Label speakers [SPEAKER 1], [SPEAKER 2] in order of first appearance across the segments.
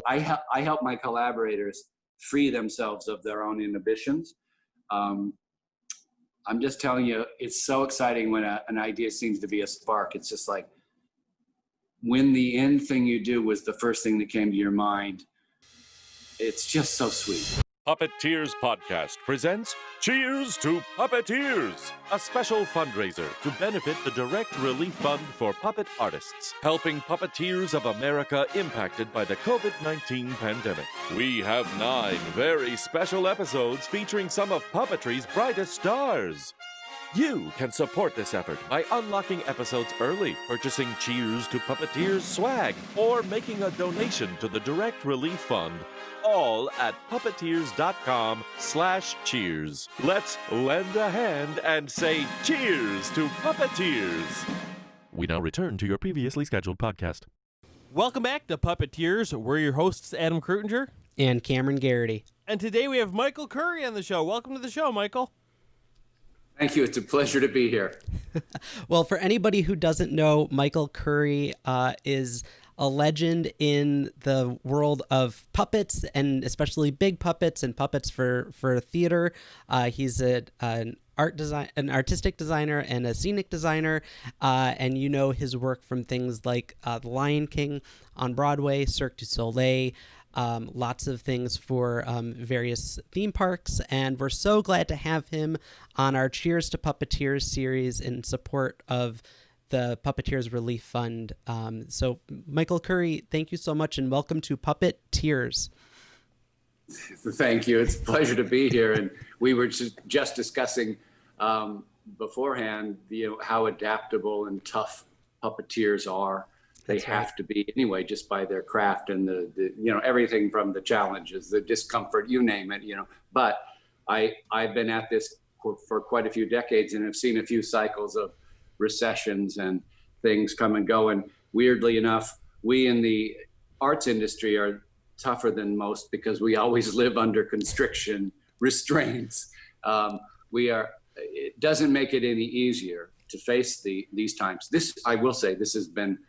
[SPEAKER 1] I help my collaborators free themselves of their own inhibitions. I'm just telling you, it's so exciting when an idea seems to be a spark. It's just like when the end thing you do was the first thing that came to your mind. It's just so sweet.
[SPEAKER 2] Puppeteers Podcast presents Cheers to Puppeteers, a special fundraiser to benefit the Direct Relief Fund for puppet artists, helping puppeteers of America impacted by the COVID-19 pandemic. We have 9 very special episodes featuring some of puppetry's brightest stars. You can support this effort by unlocking episodes early, purchasing Cheers to Puppeteers swag, or making a donation to the Direct Relief Fund, all at puppeteers.com/cheers. Let's lend a hand and say cheers to Puppeteers. We now return to your previously scheduled podcast.
[SPEAKER 3] Welcome back to Puppeteers. We're your hosts, Adam Krutinger
[SPEAKER 4] and Cameron Garrity.
[SPEAKER 3] And today we have Michael Curry on the show. Welcome to the show, Michael.
[SPEAKER 1] Thank you. It's a pleasure to be here.
[SPEAKER 4] Well, for anybody who doesn't know, Michael Curry is a legend in the world of puppets, and especially big puppets and puppets for theater. He's an artistic designer and a scenic designer, and you know his work from things like The Lion King on Broadway, Cirque du Soleil, lots of things for various theme parks, and we're so glad to have him on our Cheers to Puppeteers series in support of the Puppeteers Relief Fund. So, Michael Curry, thank you so much, and welcome to Puppeteers.
[SPEAKER 1] Thank you. It's a pleasure to be here. And we were just discussing beforehand, how adaptable and tough puppeteers are. They have to be anyway, just by their craft and the everything from the challenges, the discomfort, you name it, But I've been at this for quite a few decades and have seen a few cycles of recessions and things come and go. And weirdly enough, we in the arts industry are tougher than most because we always live under constriction, restraints. It doesn't make it any easier to face these times. I will say, this has been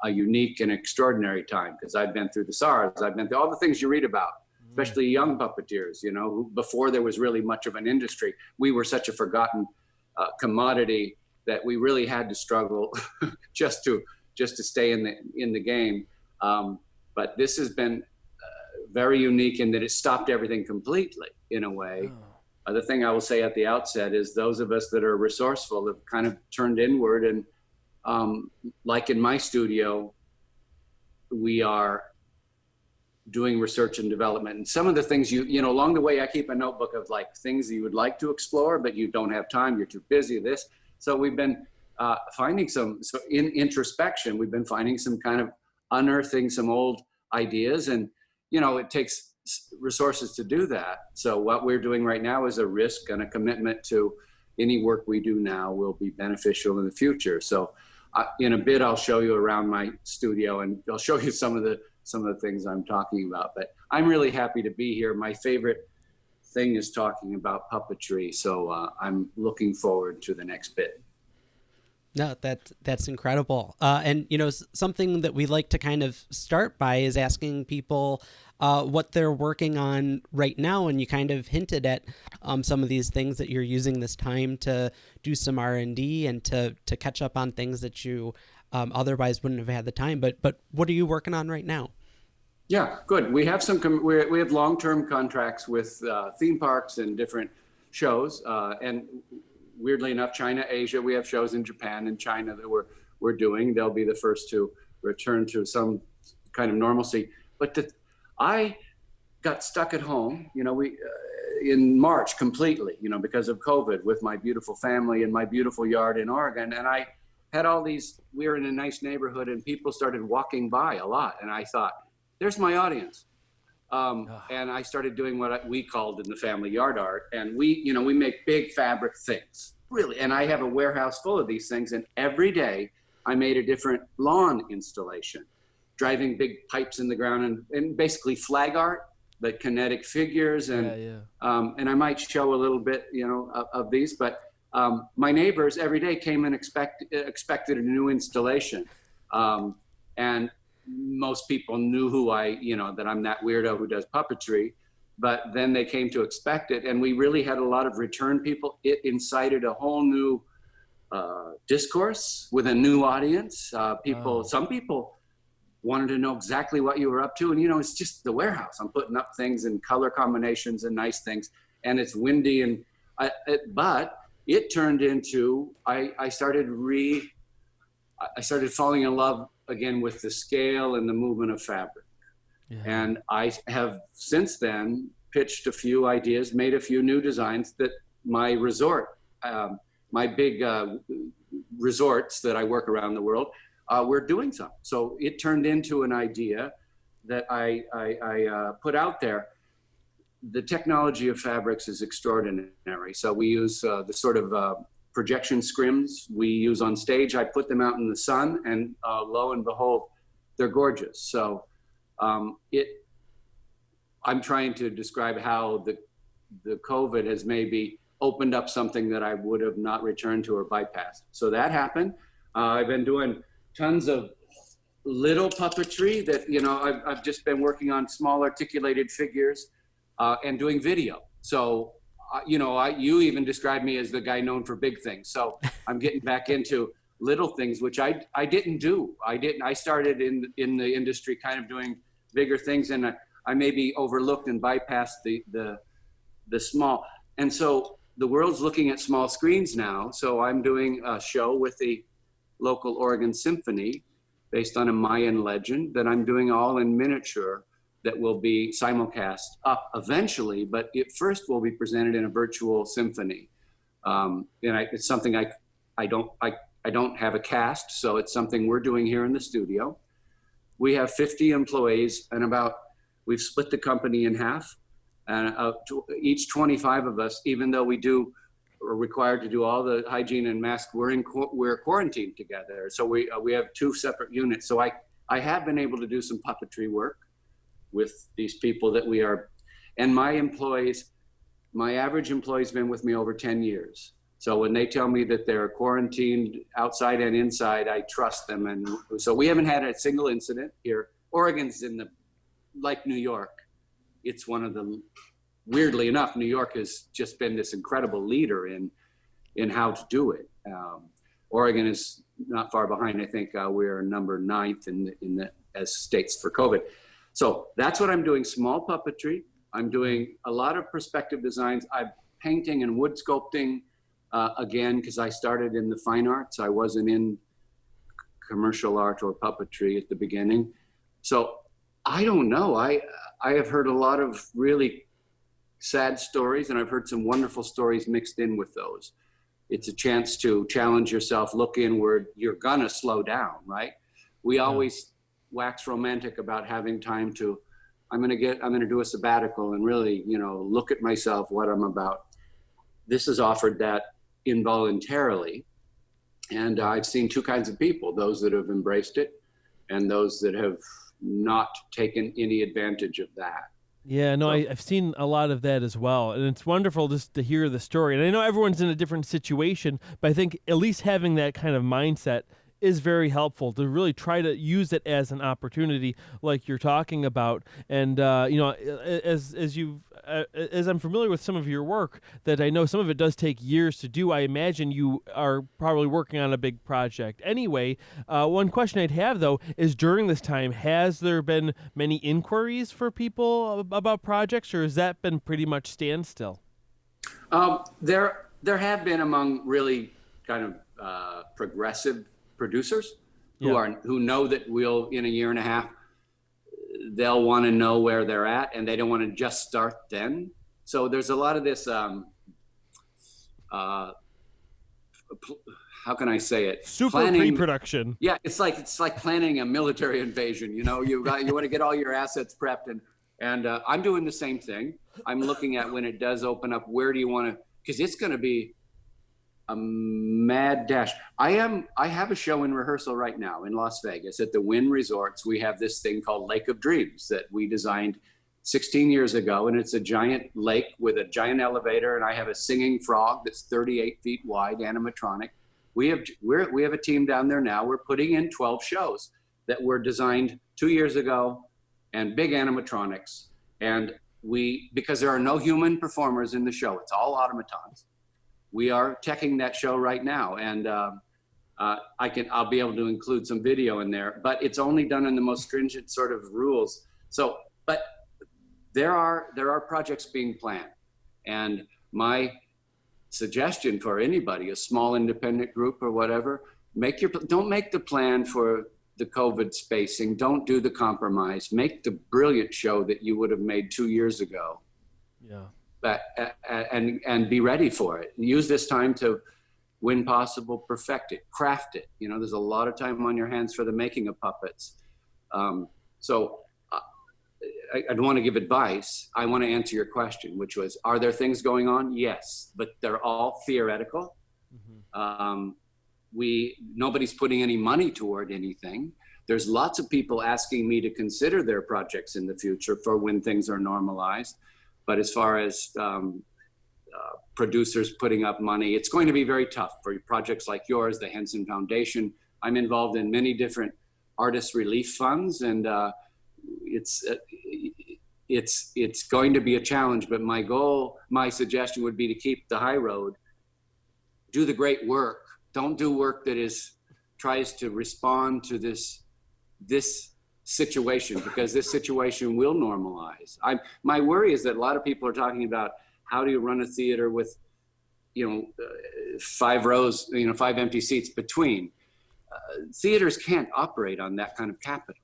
[SPEAKER 1] a unique and extraordinary time because I've been through the SARS, I've been through all the things you read about, especially young puppeteers, who, before there was really much of an industry, we were such a forgotten commodity that we really had to struggle just to stay in the game. But this has been very unique in that it stopped everything completely in a way. The thing I will say at the outset is those of us that are resourceful have kind of turned inward, and like in my studio, we are doing research and development. And some of the things along the way, I keep a notebook of like things that you would like to explore, but you don't have time, you're too busy, this. So we've been finding in introspection, we've been finding some kind of unearthing some old ideas, and it takes resources to do that. So what we're doing right now is a risk and a commitment to any work we do now will be beneficial in the future. So in a bit, I'll show you around my studio and I'll show you some of the things I'm talking about. But I'm really happy to be here. My favorite thing is talking about puppetry. So I'm looking forward to the next bit.
[SPEAKER 4] No, that's incredible. And, something that we like to kind of start by is asking people what they're working on right now. And you kind of hinted at some of these things that you're using this time to do some R&D and to catch up on things that you otherwise wouldn't have had the time. But what are you working on right now?
[SPEAKER 1] Yeah, good. We have we have long-term contracts with theme parks and different shows, and weirdly enough, China, Asia, we have shows in Japan and China that we're doing. They'll be the first to return to some kind of normalcy. But I got stuck at home, in March completely, because of COVID, with my beautiful family and my beautiful yard in Oregon. And I had we were in a nice neighborhood and people started walking by a lot. And I thought, there's my audience. And I started doing what we called in the family yard art. And we make big fabric things, really. And I have a warehouse full of these things. And every day I made a different lawn installation, driving big pipes in the ground and basically flag art, but kinetic figures. And and I might show a little bit, of these. But my neighbors every day came and expected a new installation. And most people knew who that I'm that weirdo who does puppetry, but then they came to expect it. And we really had a lot of return people. It incited a whole new discourse with a new audience. Some people wanted to know exactly what you were up to. And, it's just the warehouse. I'm putting up things in color combinations and nice things. And it's windy. But it turned into, I started falling in love again with the scale and the movement of fabric. Yeah. And I have since then pitched a few ideas, made a few new designs that my resort, my big resorts that I work around the world, we're doing some. So it turned into an idea that I put out there. The technology of fabrics is extraordinary. So we use the sort of projection scrims we use on stage. I put them out in the sun, and lo and behold, they're gorgeous. So I'm trying to describe how the COVID has maybe opened up something that I would have not returned to or bypassed. So that happened. I've been doing tons of little puppetry that, I've just been working on small articulated figures and doing video. So, you even described me as the guy known for big things. So I'm getting back into little things, which I didn't do. I started in the industry kind of doing bigger things, and I maybe overlooked and bypassed the small. And so the world's looking at small screens now. So I'm doing a show with the local Oregon Symphony based on a Mayan legend that I'm doing all in miniature that will be simulcast up eventually, but it first will be presented in a virtual symphony. It's something I don't have a cast, so it's something we're doing here in the studio. We have 50 employees, and we've split the company in half, and each 25 of us, even though are required to do all the hygiene and mask, we're quarantined together. So we have two separate units. So I have been able to do some puppetry work with these people that we are, and my average employee's been with me over 10 years. So when they tell me that they're quarantined outside and inside, I trust them. And so we haven't had a single incident here. Oregon's like New York. It's weirdly enough, New York has just been this incredible leader in how to do it. Oregon is not far behind. I think we're number 9th as states for COVID. So that's what I'm doing, small puppetry. I'm doing a lot of perspective designs. I'm painting and wood sculpting again, because I started in the fine arts. I wasn't in commercial art or puppetry at the beginning. So I don't know. I have heard a lot of really sad stories, and I've heard some wonderful stories mixed in with those. It's a chance to challenge yourself, look inward. You're gonna slow down, right? We always wax romantic about having time to, I'm gonna do a sabbatical and really, look at myself, what I'm about. This has offered that involuntarily. And I've seen two kinds of people, those that have embraced it and those that have not taken any advantage of that.
[SPEAKER 3] Yeah, no, I've seen a lot of that as well. And it's wonderful just to hear the story. And I know everyone's in a different situation, but I think at least having that kind of mindset is very helpful to really try to use it as an opportunity like you're talking about. And, as I'm familiar with some of your work, that I know some of it does take years to do, I imagine you are probably working on a big project. Anyway, one question I'd have, though, is during this time, has there been many inquiries for people about projects, or has that been pretty much standstill?
[SPEAKER 1] There have been among really kind of progressive producers who know that we'll, in a year and a half, they'll want to know where they're at, and they don't want to just start then. So there's a lot of this, how can I say it?
[SPEAKER 3] Super pre-production.
[SPEAKER 1] Yeah, it's like planning a military invasion. You want to get all your assets prepped, and I'm doing the same thing. I'm looking at when it does open up, where do you want to? Because it's going to be a mad dash. I have a show in rehearsal right now in Las Vegas at the Wynn Resorts. We have this thing called Lake of Dreams that we designed 16 years ago, and it's a giant lake with a giant elevator, and I have a singing frog that's 38 feet wide, animatronic. We have a team down there now. We're putting in 12 shows. that were designed 2 years ago, and big animatronics. And because there are no human performers in the show, it's all automatons. We are teching that show right now, and I'll be able to include some video in there, but it's only done in the most stringent sort of rules. So, but there are projects being planned, and my suggestion for anybody, a small independent group or whatever, don't make the plan for the COVID spacing. Don't do the compromise. Make the brilliant show that you would have made 2 years ago.
[SPEAKER 3] Yeah.
[SPEAKER 1] But, and be ready for it. Use this time to, when possible, perfect it, craft it. You know, there's a lot of time on your hands for the making of puppets. I don't want to give advice. I want to answer your question, which was, are there things going on? Yes, but they're all theoretical. Mm-hmm. Nobody's putting any money toward anything. There's lots of people asking me to consider their projects in the future for when things are normalized. But as far as producers putting up money, it's going to be very tough for projects like yours, the Henson Foundation. I'm involved in many different artist relief funds, and it's going to be a challenge. But my suggestion would be to keep the high road, do the great work. Don't do work that tries to respond to this situation, because this situation will normalize. My worry is that a lot of people are talking about, how do you run a theater with, 5 rows, 5 empty seats between. Theaters can't operate on that kind of capital.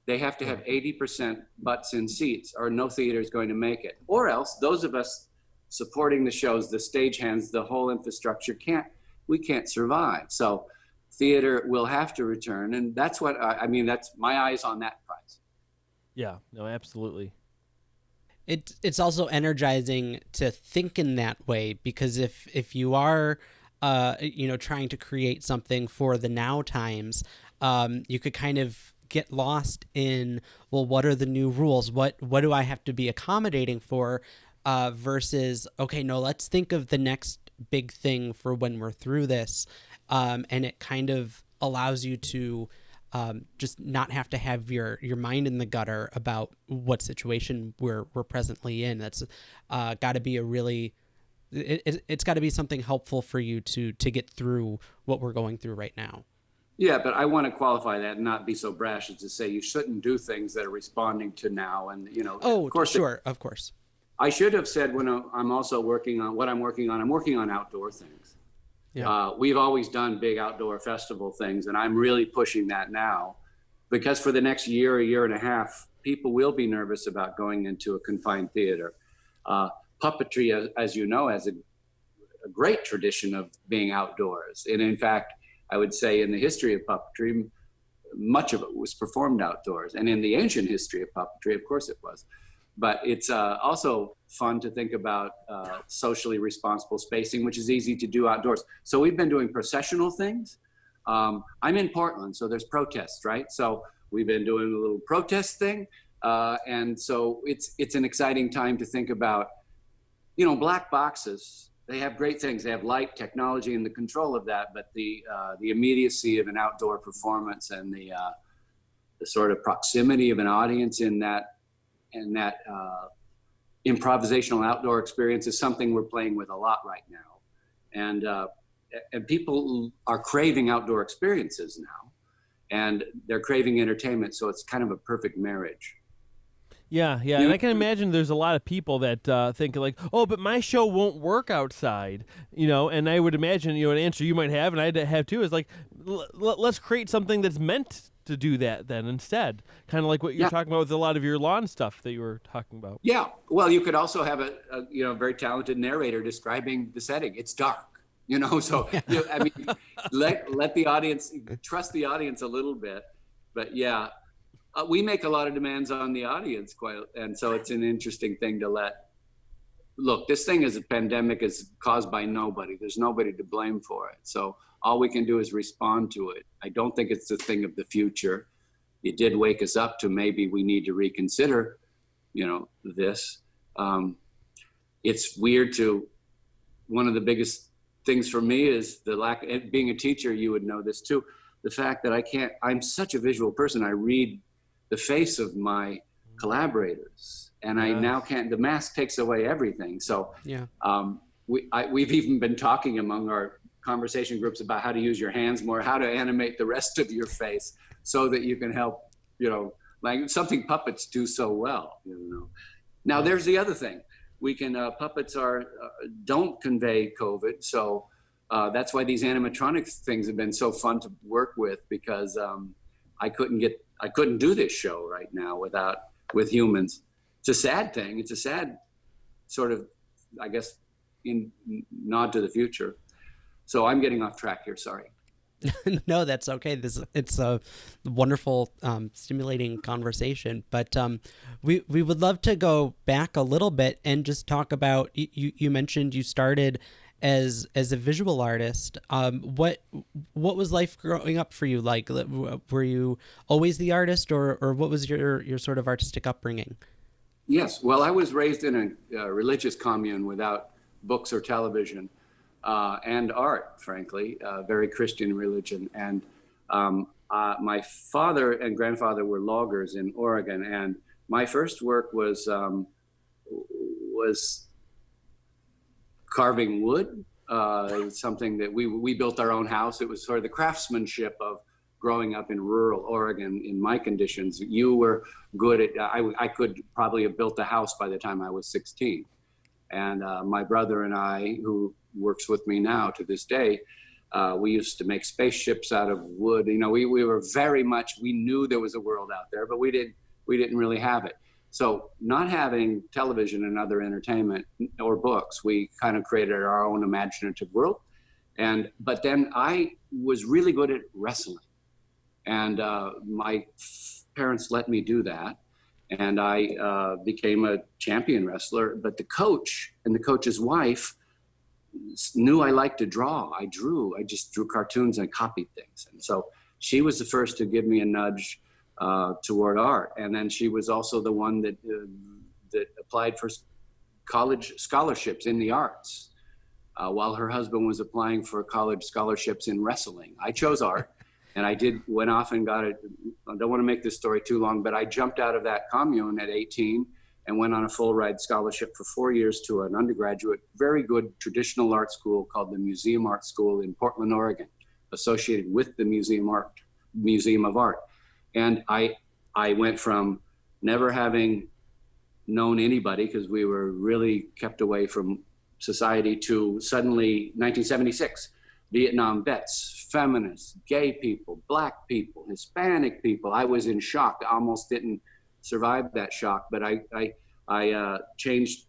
[SPEAKER 1] They have to have 80% butts in seats, or no theater is going to make it. Or else those of us supporting the shows, the stagehands, the whole infrastructure, we can't survive. So theater will have to return, and that's what that's my eyes on that prize.
[SPEAKER 3] Yeah, no, absolutely.
[SPEAKER 4] It's also energizing to think in that way, because if you are trying to create something for the now times, you could kind of get lost in, well, what are the new rules? What do I have to be accommodating for? Versus, okay, no, let's think of the next big thing for when we're through this. And it kind of allows you to just not have to have your mind in the gutter about what situation we're presently in. That's got to be it's got to be something helpful for you to get through what we're going through right now.
[SPEAKER 1] Yeah, but I want to qualify that and not be so brash as to say you shouldn't do things that are responding to now. And,
[SPEAKER 4] of course.
[SPEAKER 1] I should have said when I'm also working on what I'm working on outdoor things. Yeah. We've always done big outdoor festival things, and I'm really pushing that now, because for the next year and a half, people will be nervous about going into a confined theater. Puppetry, as you know, has a great tradition of being outdoors. And in fact, I would say in the history of puppetry, much of it was performed outdoors. And in the ancient history of puppetry, of course it was. But it's also fun to think about socially responsible spacing, which is easy to do outdoors. So we've been doing processional things. I'm in Portland, so there's protests, right? So we've been doing a little protest thing. And so it's an exciting time to think about, black boxes. They have great things. They have light, technology, and the control of that. But the immediacy of an outdoor performance and the sort of proximity of an audience in that improvisational outdoor experience is something we're playing with a lot right now. And people are craving outdoor experiences now, and they're craving entertainment. So it's kind of a perfect marriage.
[SPEAKER 3] Yeah. And I can imagine there's a lot of people that think like, oh, but my show won't work outside, and I would imagine, an answer you might have, and I'd have too, is like, let's create something that's meant to do that then instead, kind of like what you're talking about with a lot of your lawn stuff that you were talking about. Yeah,
[SPEAKER 1] well, you could also have a very talented narrator describing the setting. It's dark, so let the audience, trust the audience a little bit. But we make a lot of demands on the audience, and so it's an interesting thing to look, this thing is a pandemic is caused by nobody. There's nobody to blame for it. So all we can do is respond to it. I don't think it's a thing of the future. It did wake us up to maybe we need to reconsider, this. It's weird one of the biggest things for me is the lack, being a teacher, you would know this too, the fact that I'm such a visual person. I read the face of my collaborators, and I now can't, the mask takes away everything. So we've even been talking among our conversation groups about how to use your hands more, how to animate the rest of your face so that you can help, like something puppets do so well, Now there's the other thing. We can, puppets don't convey COVID. So that's why these animatronic things have been so fun to work with, because I couldn't do this show right now with humans. It's a sad thing. It's a sad sort of, I guess, nod to the future. So I'm getting off track here. Sorry.
[SPEAKER 4] No, that's okay. It's a wonderful, stimulating conversation. But we would love to go back a little bit and just talk about. You mentioned you started as a visual artist. What was life growing up for you like? Were you always the artist, or what was your sort of artistic upbringing?
[SPEAKER 1] Yes. Well, I was raised in a religious commune without books or television. And art, frankly, very Christian religion. And my father and grandfather were loggers in Oregon, and my first work was carving wood. Something that we built our own house. It was sort of the craftsmanship of growing up in rural Oregon in my conditions. You were good at. I could probably have built a house by the time I was 16. And my brother and I, who works with me now to this day, we used to make spaceships out of wood. We were very much, we knew there was a world out there, but we didn't really have it. So not having television and other entertainment or books, we kind of created our own imaginative world. But then I was really good at wrestling. And my parents let me do that. And I became a champion wrestler. But the coach and the coach's wife knew I liked to draw. I just drew cartoons and copied things. And so she was the first to give me a nudge toward art. And then she was also the one that applied for college scholarships in the arts, while her husband was applying for college scholarships in wrestling. I chose art. And I went off and got it. I don't want to make this story too long, but I jumped out of that commune at 18 and went on a full ride scholarship for 4 years to an undergraduate, very good traditional art school called the Museum Art School in Portland, Oregon, associated with the Museum of Art. And I went from never having known anybody, because we were really kept away from society, to suddenly 1976, Vietnam vets, feminists, gay people, Black people, Hispanic people. I was in shock. I almost didn't survive that shock, but I changed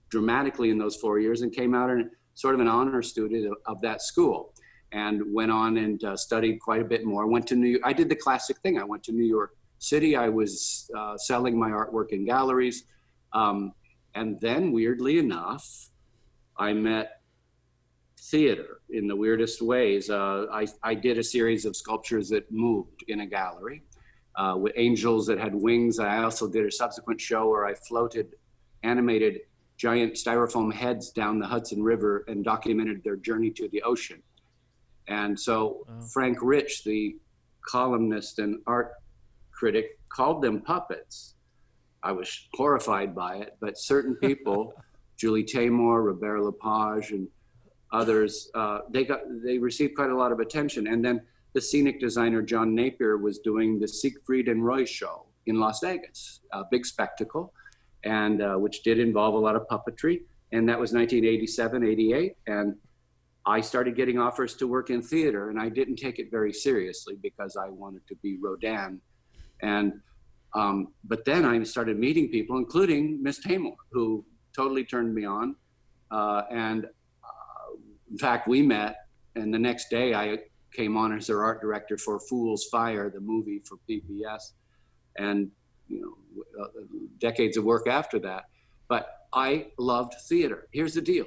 [SPEAKER 1] dramatically in those 4 years and came out and sort of an honor student of that school, and went on and studied quite a bit more. Went to New York. I did the classic thing. I went to New York City. I was selling my artwork in galleries. And then weirdly enough, I met theater in the weirdest ways. I did a series of sculptures that moved in a gallery with angels that had wings. I also did a subsequent show where I floated animated giant styrofoam heads down the Hudson River and documented their journey to the ocean. And so Frank Rich, the columnist and art critic, called them puppets. I was horrified by it, but certain people, Julie Taymor, Robert Lepage, and others, they received quite a lot of attention. And then the scenic designer John Napier was doing the Siegfried and Roy show in Las Vegas, a big spectacle, and which did involve a lot of puppetry. And that was 1987, 88. And I started getting offers to work in theater, and I didn't take it very seriously because I wanted to be Rodin. And but then I started meeting people, including Miss Taymor, who totally turned me on. In fact, we met, and the next day I came on as her art director for Fool's Fire, the movie for PBS, and decades of work after that. But I loved theater. Here's the deal: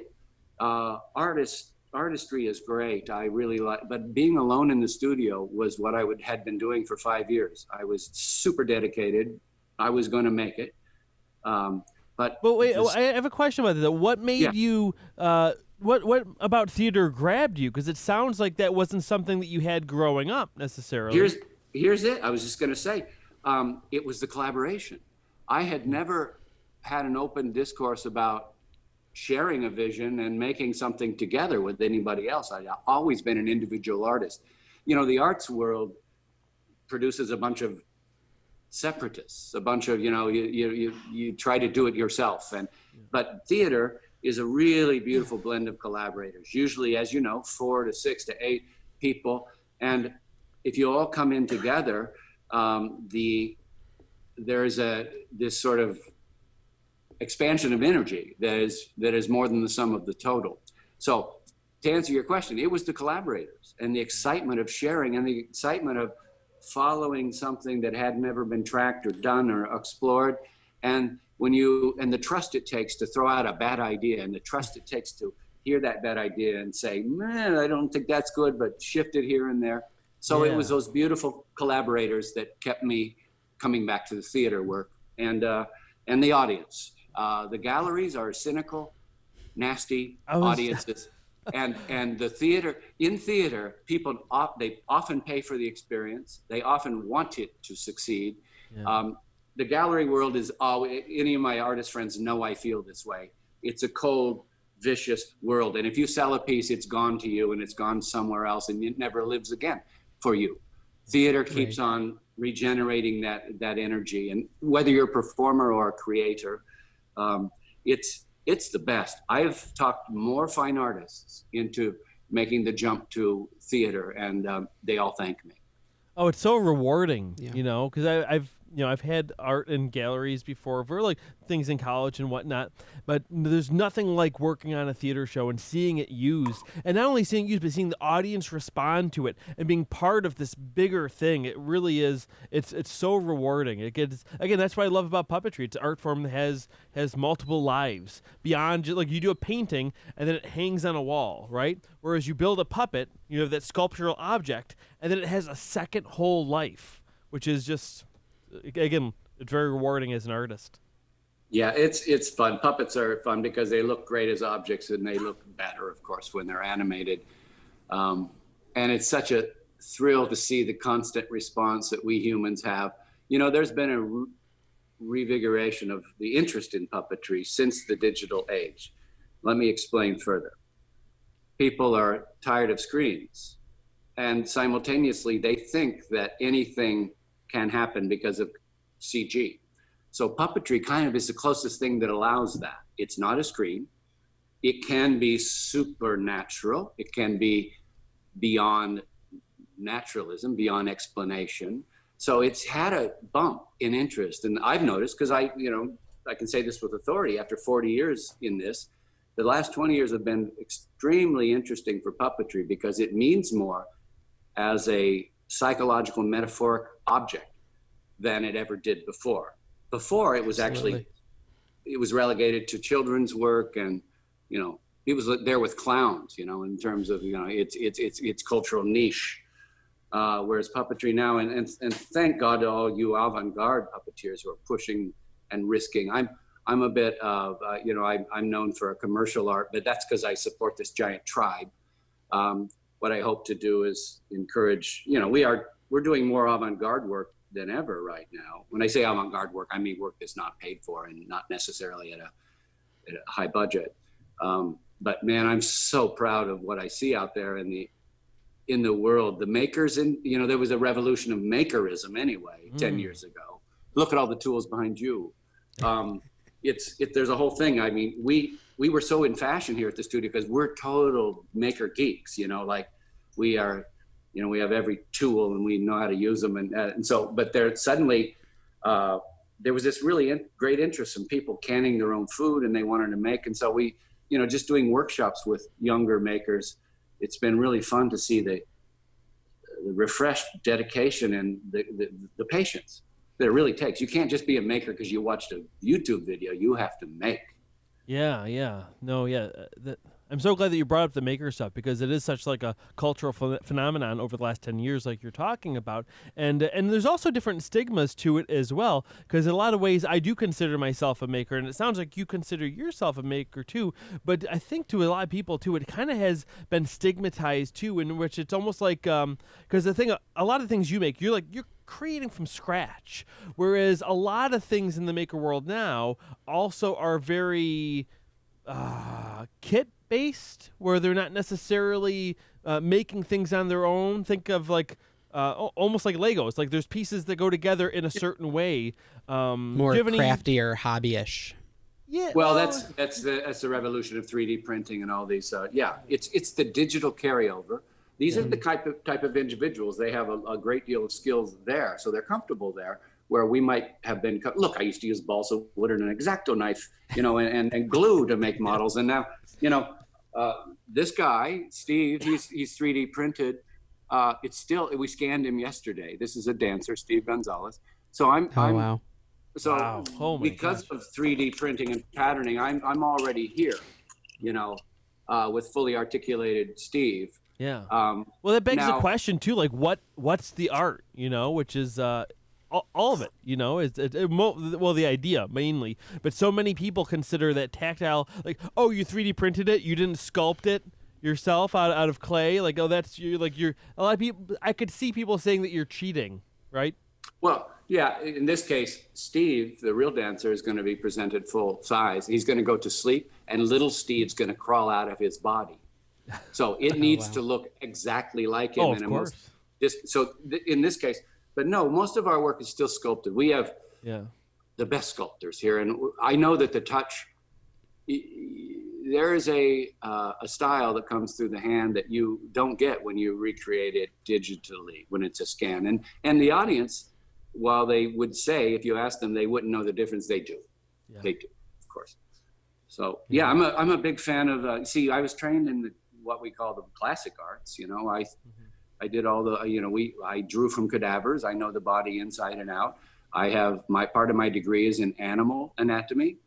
[SPEAKER 1] artistry is great. I really like, but being alone in the studio was what I had been doing for 5 years. I was super dedicated. I was going to make it. But
[SPEAKER 3] wait, I have a question about that. What made you What about theater grabbed you? Because it sounds like that wasn't something that you had growing up necessarily.
[SPEAKER 1] Here's it. I was just going to say, it was the collaboration. I had never had an open discourse about sharing a vision and making something together with anybody else. I'd always been an individual artist. You know, the arts world produces a bunch of separatists, a bunch of, you try to do it yourself. But theater is a really beautiful blend of collaborators, usually, as you know, 4 to 6 to 8 people. And if you all come in together, there's this sort of expansion of energy that is more than the sum of the total. So to answer your question, it was the collaborators and the excitement of sharing and the excitement of following something that had never been tracked or done or explored. And the trust it takes to throw out a bad idea, and the trust it takes to hear that bad idea and say, man, I don't think that's good, but shift it here and there. So It was those beautiful collaborators that kept me coming back to the theater work, and the audience. The galleries are cynical, nasty audiences. And the theater, in theater, people, they often pay for the experience. They often want it to succeed. Yeah. The gallery world is always, any of my artist friends know I feel this way. It's a cold, vicious world. And if you sell a piece, it's gone to you and it's gone somewhere else and it never lives again for you. Theater keeps on regenerating that energy. And whether you're a performer or a creator, it's the best. I've talked more fine artists into making the jump to theater, and they all thank me.
[SPEAKER 3] Oh, it's so rewarding, because I've had art in galleries before for like things in college and whatnot, but there's nothing like working on a theater show and seeing it used, and not only seeing it used, but seeing the audience respond to it and being part of this bigger thing. It really is. It's so rewarding. Again, that's what I love about puppetry. It's an art form that has multiple lives beyond just, like, you do a painting and then it hangs on a wall, right? Whereas you build a puppet, you have that sculptural object, and then it has a second whole life, which is just, again, it's very rewarding as an artist.
[SPEAKER 1] Yeah, it's fun. Puppets are fun because they look great as objects, and they look better, of course, when they're animated. And it's such a thrill to see the constant response that we humans have. There's been a revigoration of the interest in puppetry since the digital age. Let me explain further. People are tired of screens, and simultaneously they think that anything can happen because of CG. So puppetry kind of is the closest thing that allows that. It's not a screen. It can be supernatural. It can be beyond naturalism, beyond explanation. So it's had a bump in interest. And I've noticed, because I can say this with authority, after 40 years in this, the last 20 years have been extremely interesting for puppetry because it means more as a psychological metaphoric object than it ever did before. Before, it was actually, it was relegated to children's work, and it was there with clowns, in terms of its cultural niche. Whereas puppetry now, and thank God to all you avant-garde puppeteers who are pushing and risking. I'm a bit of I'm known for a commercial art, but that's because I support this giant tribe. What I hope to do is encourage. We're doing more avant-garde work than ever right now. When I say avant-garde work, I mean work that's not paid for and not necessarily at a high budget. But man, I'm so proud of what I see out there in the world. The makers, there was a revolution of makerism anyway 10 years ago. Look at all the tools behind you. There's a whole thing. I mean, we were so in fashion here at the studio because we're total maker geeks. We are. We have every tool and we know how to use them. And so, but there suddenly, there was this really great interest in people canning their own food and they wanted to make. And so we, just doing workshops with younger makers, it's been really fun to see the refreshed dedication and the patience that it really takes. You can't just be a maker because you watched a YouTube video. You have to make.
[SPEAKER 3] Yeah. No, yeah. I'm so glad that you brought up the maker stuff, because it is such like a cultural phenomenon over the last 10 years, like you're talking about. And there's also different stigmas to it as well, because in a lot of ways I do consider myself a maker, and it sounds like you consider yourself a maker too. But I think to a lot of people too, it kind of has been stigmatized too, in which it's almost like, because the thing, a lot of things you make, you're creating from scratch, whereas a lot of things in the maker world now also are very kit based, where they're not necessarily making things on their own. Think of like almost like Legos. Like there's pieces that go together in a certain way.
[SPEAKER 4] More crafty or hobbyish.
[SPEAKER 1] Yeah. Well, that's the revolution of 3D printing and all these. It's the digital carryover. These are the type of individuals. They have a great deal of skills there, so they're comfortable there. Where we might have been, look, I used to use balsa wood and an X-Acto knife, and glue to make models. And now, this guy, Steve, he's 3D printed. It's still, we scanned him yesterday. This is a dancer, Steve Gonzalez. So
[SPEAKER 4] wow.
[SPEAKER 1] So
[SPEAKER 3] wow. Oh
[SPEAKER 1] because of 3D printing and patterning, I'm already here, with fully articulated Steve.
[SPEAKER 3] Yeah. Well, that begs the question too, like what's the art, which is all of it, the idea mainly, but so many people consider that tactile, like, oh, you 3D printed it, you didn't sculpt it yourself out of clay, like, oh, that's you're a lot of people, I could see people saying that you're cheating, right?
[SPEAKER 1] Well, yeah, in this case, Steve, the real dancer, is going to be presented full size. He's going to go to sleep, and little Steve's going to crawl out of his body. So it needs to look exactly like him.
[SPEAKER 3] Oh, of course.
[SPEAKER 1] In this case, but no, most of our work is still sculpted. We have the best sculptors here, and I know that the touch, there is a style that comes through the hand that you don't get when you recreate it digitally, when it's a scan. And the audience, while they would say, if you ask them, they wouldn't know the difference, they do. Yeah. They do, of course. So yeah, I'm a big fan of. I was trained in what we call the classic arts. I did all the. I drew from cadavers. I know the body inside and out. I have part of my degree is in animal anatomy,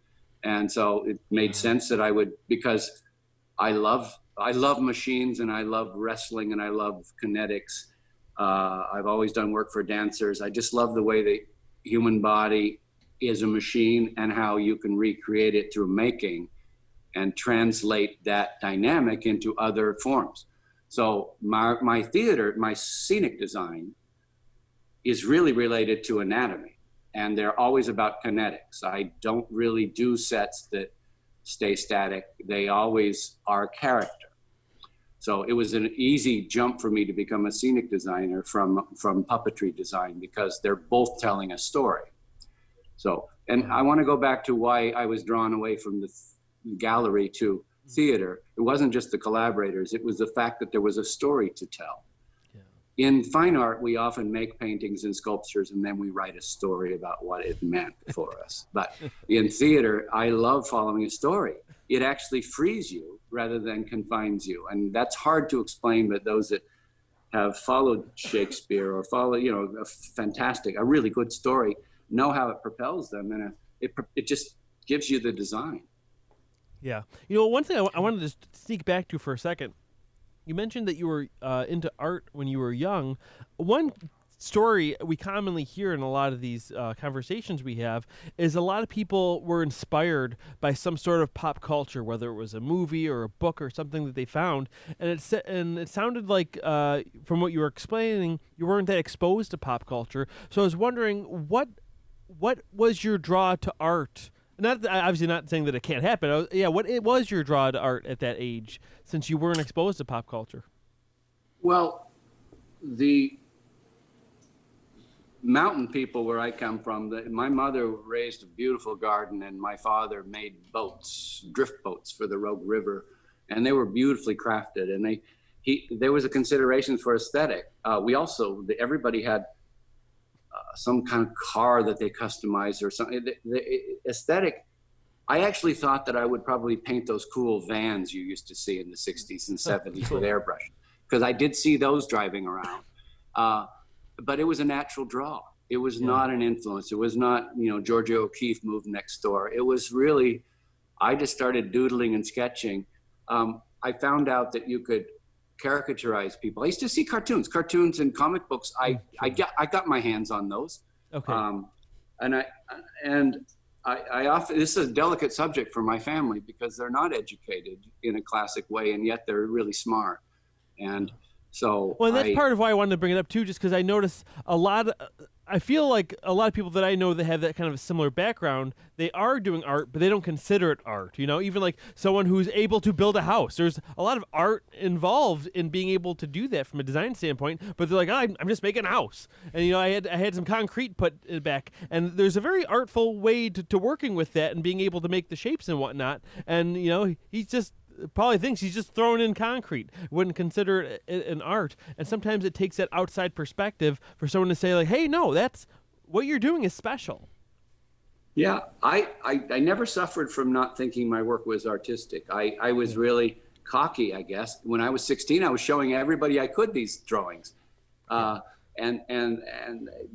[SPEAKER 1] and so it made sense that I would, because I love machines, and I love wrestling, and I love kinetics. I've always done work for dancers. I just love the way the human body is a machine, and how you can recreate it through making and translate that dynamic into other forms. So my theater, my scenic design is really related to anatomy, and they're always about kinetics. I don't really do sets that stay static. They always are character. So it was an easy jump for me to become a scenic designer from puppetry design, because they're both telling a story. So, and I want to go back to why I was drawn away from the gallery to theater. It wasn't just the collaborators, it was the fact that there was a story to tell. Yeah. In fine art, we often make paintings and sculptures, and then we write a story about what it meant for us. But in theater, I love following a story. It actually frees you rather than confines you. And that's hard to explain, but those that have followed Shakespeare or follow, a really good story, know how it propels them, and it just gives you the design.
[SPEAKER 3] Yeah. One thing I wanted to sneak back to for a second, you mentioned that you were into art when you were young. One story we commonly hear in a lot of these conversations we have is a lot of people were inspired by some sort of pop culture, whether it was a movie or a book or something that they found, and it sounded like from what you were explaining, you weren't that exposed to pop culture. So I was wondering, what was your draw to art? Obviously not saying that it can't happen. What was your draw to art at that age, since you weren't exposed to pop culture?
[SPEAKER 1] Well, the mountain people where I come from, my mother raised a beautiful garden, and my father made drift boats for the Rogue River, and they were beautifully crafted, and there was a consideration for aesthetic. Everybody had some kind of car that they customized or something. The aesthetic, I actually thought that I would probably paint those cool vans you used to see in the 60s and 70s with airbrush, because I did see those driving around. But it was a natural draw. It was not an influence. It was not, Georgia O'Keeffe moved next door. It was really, I just started doodling and sketching. I found out that you could caricaturize people. I used to see cartoons and comic books. I got my hands on those.
[SPEAKER 3] Okay.
[SPEAKER 1] I often, this is a delicate subject for my family because they're not educated in a classic way, and yet they're really smart. And so,
[SPEAKER 3] well, and that's part of why I wanted to bring it up too, just because I notice I feel like a lot of people that I know that have that kind of a similar background, they are doing art, but they don't consider it art. Even like someone who's able to build a house. There's a lot of art involved in being able to do that from a design standpoint, but they're like, I'm just making a house. And, I had some concrete put back, and there's a very artful way to working with that and being able to make the shapes and whatnot. And, he's just probably thinks he's just throwing in concrete, wouldn't consider it an art. And sometimes it takes that outside perspective for someone to say like, hey, no, that's what you're doing is special.
[SPEAKER 1] Yeah, I never suffered from not thinking my work was artistic. I was really cocky, I guess. When I was 16, I was showing everybody I could these drawings. And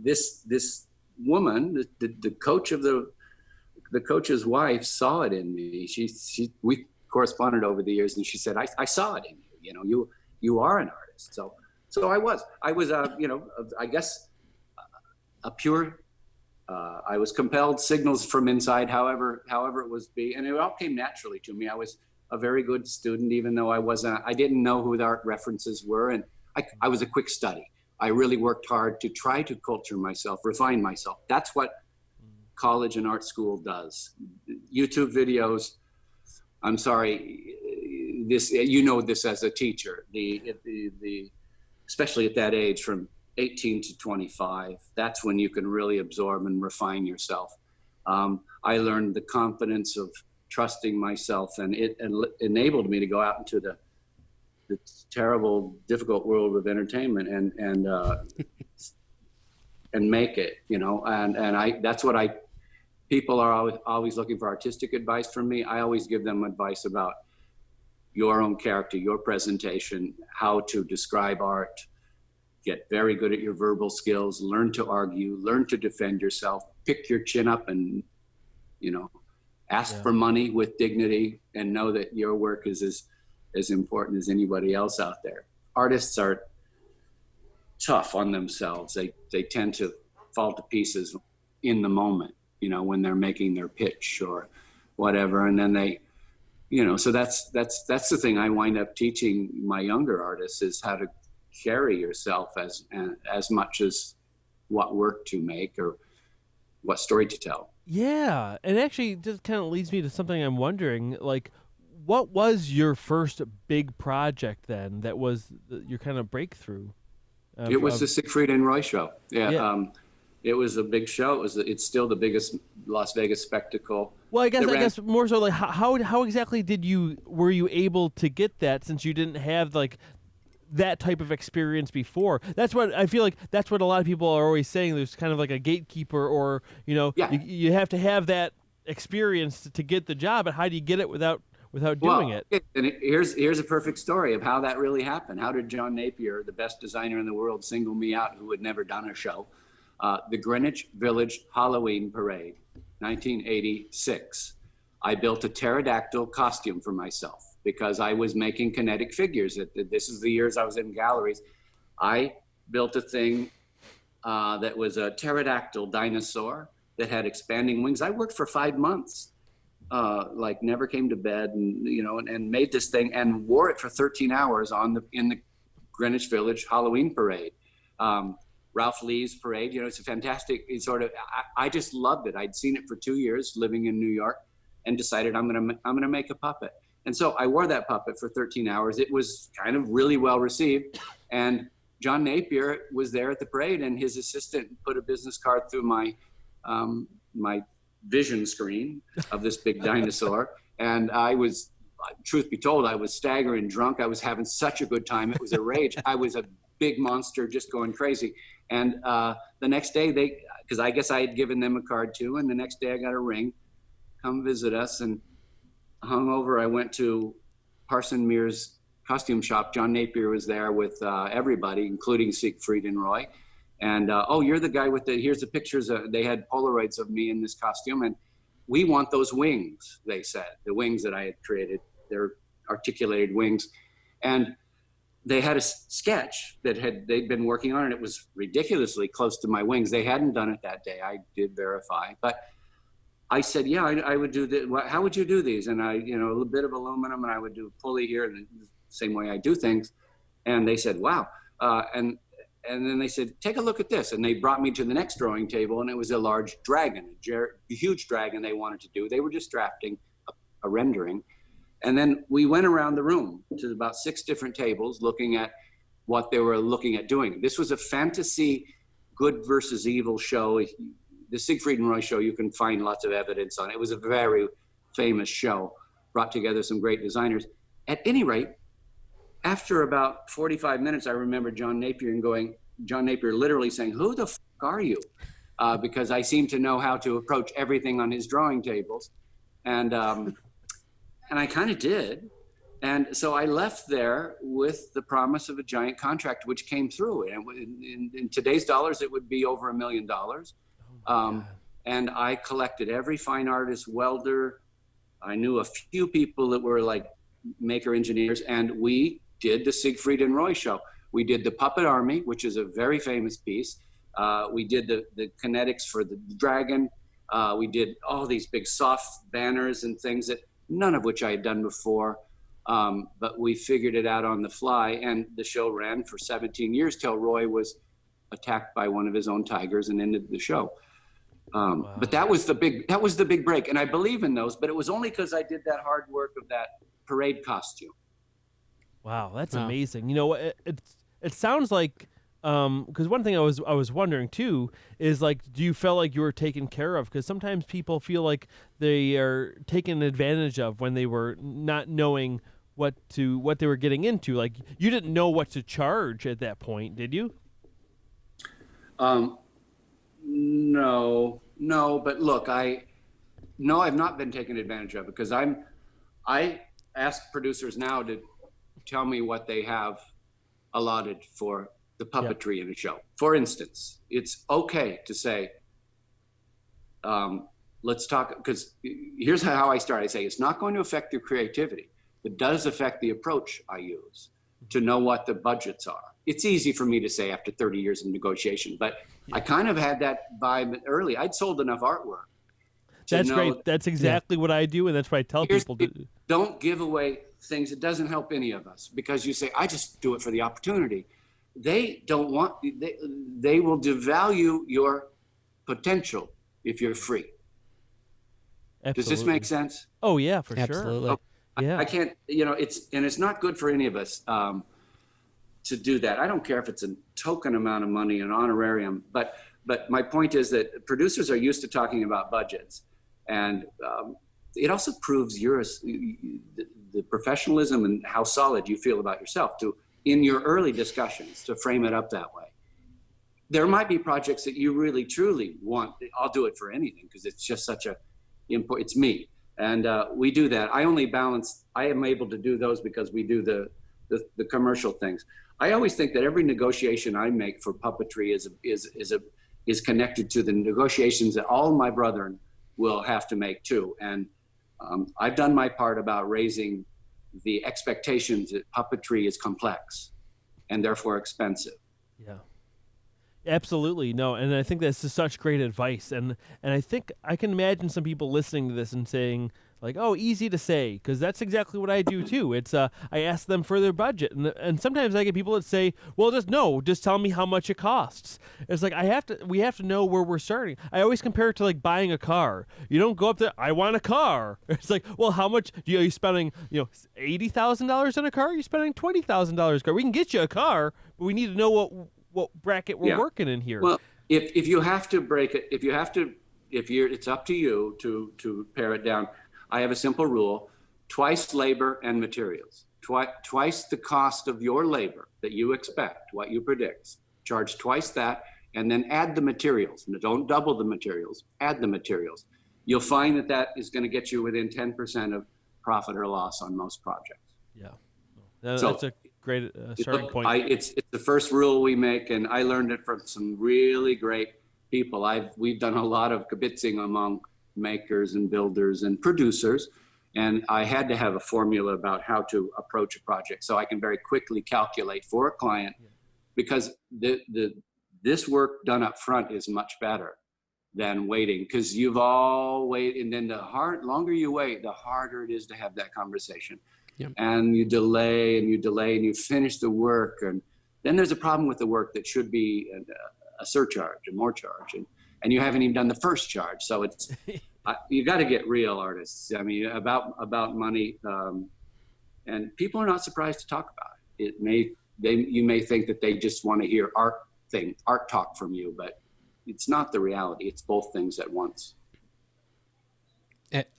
[SPEAKER 1] this woman, the coach of the coach's wife, saw it in me. We corresponded over the years, and she said, I saw it in you. You are an artist. So I was I guess a pure, I was compelled signals from inside, however it was be, and it all came naturally to me. I was a very good student, even though I didn't know who the art references were, and I was a quick study. I really worked hard to try to culture myself, refine myself. That's what college and art school does. YouTube videos. I'm sorry, this as a teacher, the especially at that age from 18 to 25, that's when you can really absorb and refine yourself. I learned the confidence of trusting myself, and it enabled me to go out into the terrible, difficult world of entertainment and make it, that's what people are always looking for artistic advice from me. I always give them advice about your own character, your presentation, how to describe art, get very good at your verbal skills, learn to argue, learn to defend yourself, pick your chin up and, ask for money with dignity, and know that your work is as important as anybody else out there. Artists are tough on themselves. They tend to fall to pieces in the moment, when they're making their pitch or whatever. And then they, so that's the thing I wind up teaching my younger artists, is how to carry yourself as much as what work to make or what story to tell.
[SPEAKER 3] Yeah. And actually just kind of leads me to something I'm wondering, like, what was your first big project then that was your kind of breakthrough?
[SPEAKER 1] It was the Siegfried and Roy show. Yeah. It was a big show. It's still the biggest Las Vegas spectacle.
[SPEAKER 3] Well, I guess more so like how exactly were you able to get that, since you didn't have like that type of experience before? That's what I feel like. That's what a lot of people are always saying. There's kind of like a gatekeeper, or you have to have that experience to get the job. But how do you get it without doing it?
[SPEAKER 1] And here's a perfect story of how that really happened. How did John Napier, the best designer in the world, single me out, who had never done a show? The Greenwich Village Halloween Parade, 1986. I built a pterodactyl costume for myself because I was making kinetic figures. This is the years I was in galleries. I built a thing that was a pterodactyl dinosaur that had expanding wings. I worked for 5 months, never came to bed, and made this thing and wore it for 13 hours in the Greenwich Village Halloween Parade. Ralph Lee's parade, it's a fantastic I just loved it. I'd seen it for 2 years living in New York and decided I'm gonna make a puppet. And so I wore that puppet for 13 hours. It was kind of really well received. And John Napier was there at the parade, and his assistant put a business card through my vision screen of this big dinosaur. And I was, truth be told, I was staggering drunk. I was having such a good time. It was a rage. I was a big monster just going crazy. And the next day because I guess I had given them a card too, and the next day I got a ring, come visit us. And hungover, I went to Parson Mears costume shop. John Napier was there with everybody, including Siegfried and Roy. And you're the guy here's the pictures. They had Polaroids of me in this costume, and we want those wings, they said, the wings that I had created. They're articulated wings. And they had a sketch that they'd been working on, and it was ridiculously close to my wings. They hadn't done it that day. I did verify, but I said, yeah, I would do this. How would you do these? And a little bit of aluminum, and I would do pulley here, and the same way I do things. And they said, wow. And then they said, take a look at this. And they brought me to the next drawing table, and it was a large dragon, a huge dragon they wanted to do. They were just drafting a rendering. And then we went around the room to about 6 different tables looking at what they were looking at doing. This was a fantasy good versus evil show. The Siegfried and Roy show, you can find lots of evidence on. It was a very famous show, brought together some great designers. At any rate, after about 45 minutes, I remember John Napier literally saying, who the f*** are you? Because I seem to know how to approach everything on his drawing tables. And I kind of did. And so I left there with the promise of a giant contract, which came through. And in today's dollars, it would be over $1 million. And I collected every fine artist, welder. I knew a few people that were like maker engineers, and we did the Siegfried and Roy show. We did the Puppet Army, which is a very famous piece. We did the kinetics for the dragon. We did all these big soft banners and things that none of which I had done before. But we figured it out on the fly, and the show ran for 17 years till Roy was attacked by one of his own tigers and ended the show.
[SPEAKER 3] Wow.
[SPEAKER 1] But that was the big break. And I believe in those, but it was only because I did that hard work of that parade costume.
[SPEAKER 3] Wow, that's amazing. It sounds like, because one thing I was wondering too is, like, do you feel like you were taken care of? Because sometimes people feel like they are taken advantage of when they were not knowing what they were getting into. Like, you didn't know what to charge at that point, did you? No, but look, I've not been taken advantage of, because I ask producers now to tell me what they have allotted for the puppetry in a show. For instance, it's okay to say, let's talk, because here's how I start. I say, it's not going to affect your creativity. It does affect the approach I use to know what the budgets are. It's easy for me to say after 30 years of negotiation, but I kind of had that vibe early. I'd sold enough artwork. That's great. That's exactly what I do, and that's what I tell people to do.
[SPEAKER 1] Don't give away things. It doesn't help any of us, because you say, I just do it for the opportunity. They don't want, they will devalue your potential if you're free.
[SPEAKER 3] Absolutely.
[SPEAKER 1] Does this make sense?
[SPEAKER 3] Oh yeah, for
[SPEAKER 4] Absolutely.
[SPEAKER 3] sure. Yeah.
[SPEAKER 1] I can't, it's not good for any of us to do that. I don't care if it's a token amount of money, an honorarium, but my point is that producers are used to talking about budgets, and it also proves the professionalism and how solid you feel about yourself in your early discussions, to frame it up that way. There might be projects that you really truly want. I'll do it for anything, because it's just such it's me. And we do that. I am able to do those because we do the commercial things. I always think that every negotiation I make for puppetry is connected to the negotiations that all my brethren will have to make too. And I've done my part about raising the expectations that puppetry is complex and therefore expensive.
[SPEAKER 3] Yeah. Absolutely. No, and I think that's just such great advice. And I think I can imagine some people listening to this and saying, like, oh, easy to say, because that's exactly what I do too. It's I ask them for their budget, and sometimes I get people that say, well, just tell me how much it costs. It's like we have to know where we're starting. I always compare it to like buying a car. You don't go up there, I want a car. It's like, well, how much are you spending? $80,000 on a car? Are you spending $20,000 a car? We can get you a car, but we need to know what bracket we're working in here.
[SPEAKER 1] Well, if you have to break it, it's up to you to pare it down. I have a simple rule: twice labor and materials. Twice the cost of your labor that you expect, what you predict. Charge twice that, and then add the materials. Don't double the materials, add the materials. You'll find that is going to get you within 10% of profit or loss on most projects.
[SPEAKER 3] Yeah. That's a great starting point.
[SPEAKER 1] It's the first rule we make, and I learned it from some really great people. We've done a lot of kibitzing among makers and builders and producers, And I had to have a formula about how to approach a project so I can very quickly calculate for a client, because this work done up front is much better than waiting, because you've all waited, and then longer you wait, the harder it is to have that conversation.
[SPEAKER 4] Yep.
[SPEAKER 1] And you delay and you delay and you finish the work, and then there's a problem with the work that should be a surcharge, a more charge, and you haven't even done the first charge. So it's you got to get real, artists. I mean, about money, and people are not surprised to talk about it. You may think that they just want to hear art talk from you, but it's not the reality. It's both things at once.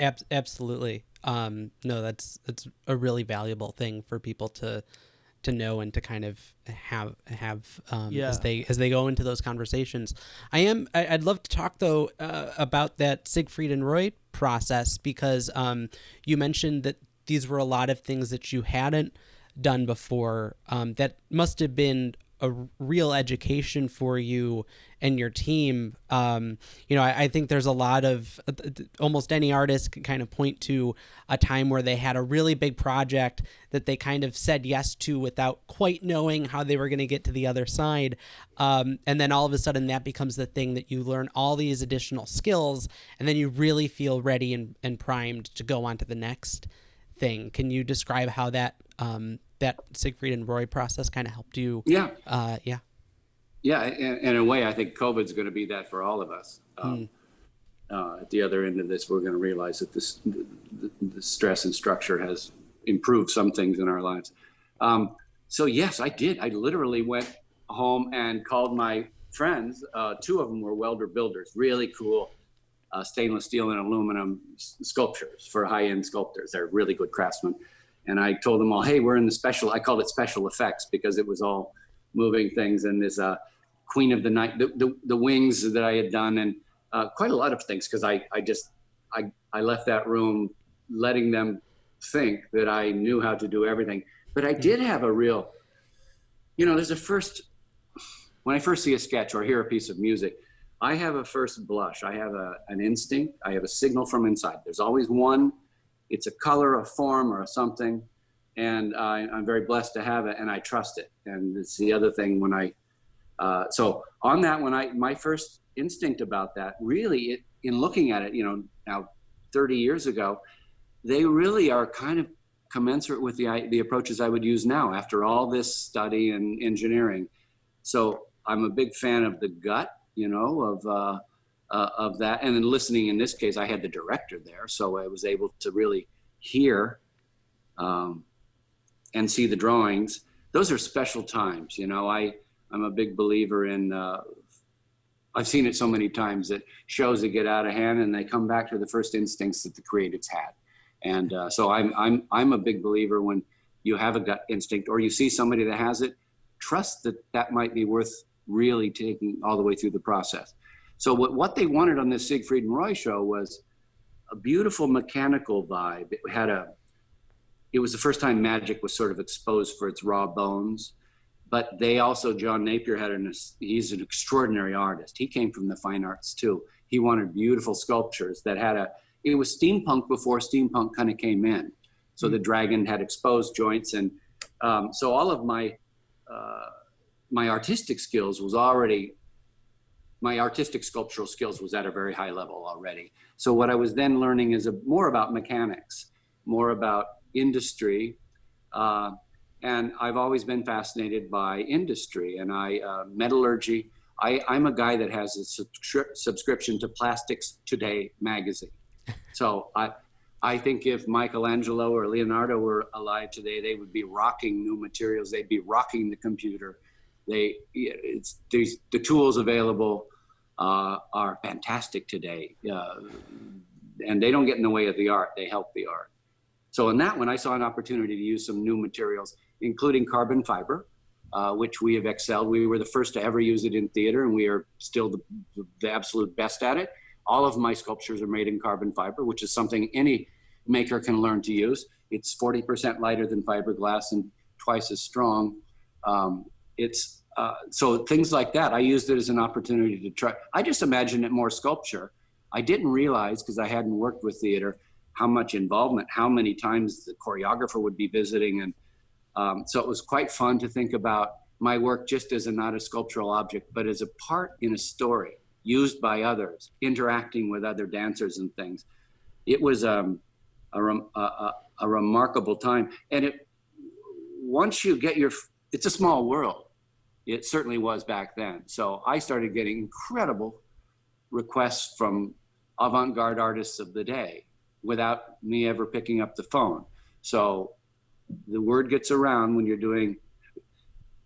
[SPEAKER 4] Absolutely. No, that's a really valuable thing for people to know and to kind of have as they go into those conversations. I'd love to talk though about that Siegfried and Roy process, because you mentioned that these were a lot of things that you hadn't done before. That must have been a real education for you and your team. I think there's a lot of, almost any artist can kind of point to a time where they had a really big project that they kind of said yes to without quite knowing how they were going to get to the other side. And then all of a sudden that becomes the thing that you learn all these additional skills, and then you really feel ready and primed to go on to the next thing. Can you describe how that Siegfried and Roy process kind of helped you?
[SPEAKER 1] Yeah. In a way, I think COVID's going to be that for all of us. At the other end of this, we're going to realize that the stress and structure has improved some things in our lives. So yes, I did. I literally went home and called my friends. Two of them were welder builders, really cool stainless steel and aluminum sculptures for high-end sculptors. They're really good craftsmen. And I told them all, hey, we're in I called it special effects, because it was all moving things, and this Queen of the Night, the wings that I had done, and quite a lot of things, because I left that room letting them think that I knew how to do everything. But I did have a real, there's when I first see a sketch or hear a piece of music, I have a first blush. I have an instinct. I have a signal from inside. There's always one. It's a color, a form, or a something, and I'm very blessed to have it, and I trust it. And it's the other thing when so on that, my first instinct about that, really, in looking at it, now 30 years ago, they really are kind of commensurate with the approaches I would use now after all this study and engineering. So I'm a big fan of the gut, of that. And then listening, in this case, I had the director there, so I was able to really hear and see the drawings. Those are special times. I'm a big believer in, I've seen it so many times, that shows that get out of hand and they come back to the first instincts that the creatives had. And so I'm a big believer when you have a gut instinct or you see somebody that has it, trust that might be worth really taking all the way through the process. So what they wanted on this Siegfried and Roy show was a beautiful mechanical vibe. It was the first time magic was sort of exposed for its raw bones. But they also, John Napier he's an extraordinary artist. He came from the fine arts too. He wanted beautiful sculptures that it was steampunk before steampunk kind of came in. So the dragon had exposed joints, and so all of my artistic skills was already, my artistic sculptural skills was at a very high level already. So what I was then learning is more about mechanics, more about industry, and I've always been fascinated by industry and metallurgy. I'm a guy that has a subscription to Plastics Today magazine. So I think if Michelangelo or Leonardo were alive today, they would be rocking new materials. They'd be rocking the computer. The tools available are fantastic today, and they don't get in the way of the art. They help the art. So in that one, I saw an opportunity to use some new materials, including carbon fiber, which we have excelled. We were the first to ever use it in theater, and we are still the absolute best at it. All of my sculptures are made in carbon fiber, which is something any maker can learn to use. It's 40% lighter than fiberglass and twice as strong. So things like that, I used it as an opportunity to try. I just imagined it more sculpture. I didn't realize, because I hadn't worked with theater, how much involvement, how many times the choreographer would be visiting. And so it was quite fun to think about my work just as not a sculptural object, but as a part in a story used by others, interacting with other dancers and things. It was a remarkable time. And once you get it's a small world. It certainly was back then. So I started getting incredible requests from avant-garde artists of the day without me ever picking up the phone. So the word gets around when you're doing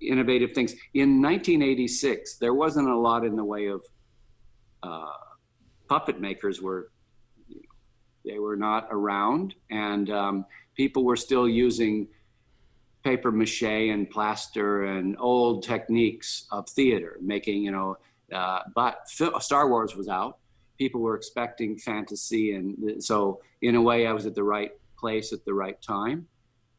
[SPEAKER 1] innovative things. In 1986, there wasn't a lot in the way of puppet makers they were not around, and people were still using paper mache and plaster and old techniques of theater making, but Star Wars was out. People were expecting fantasy. And so in a way I was at the right place at the right time.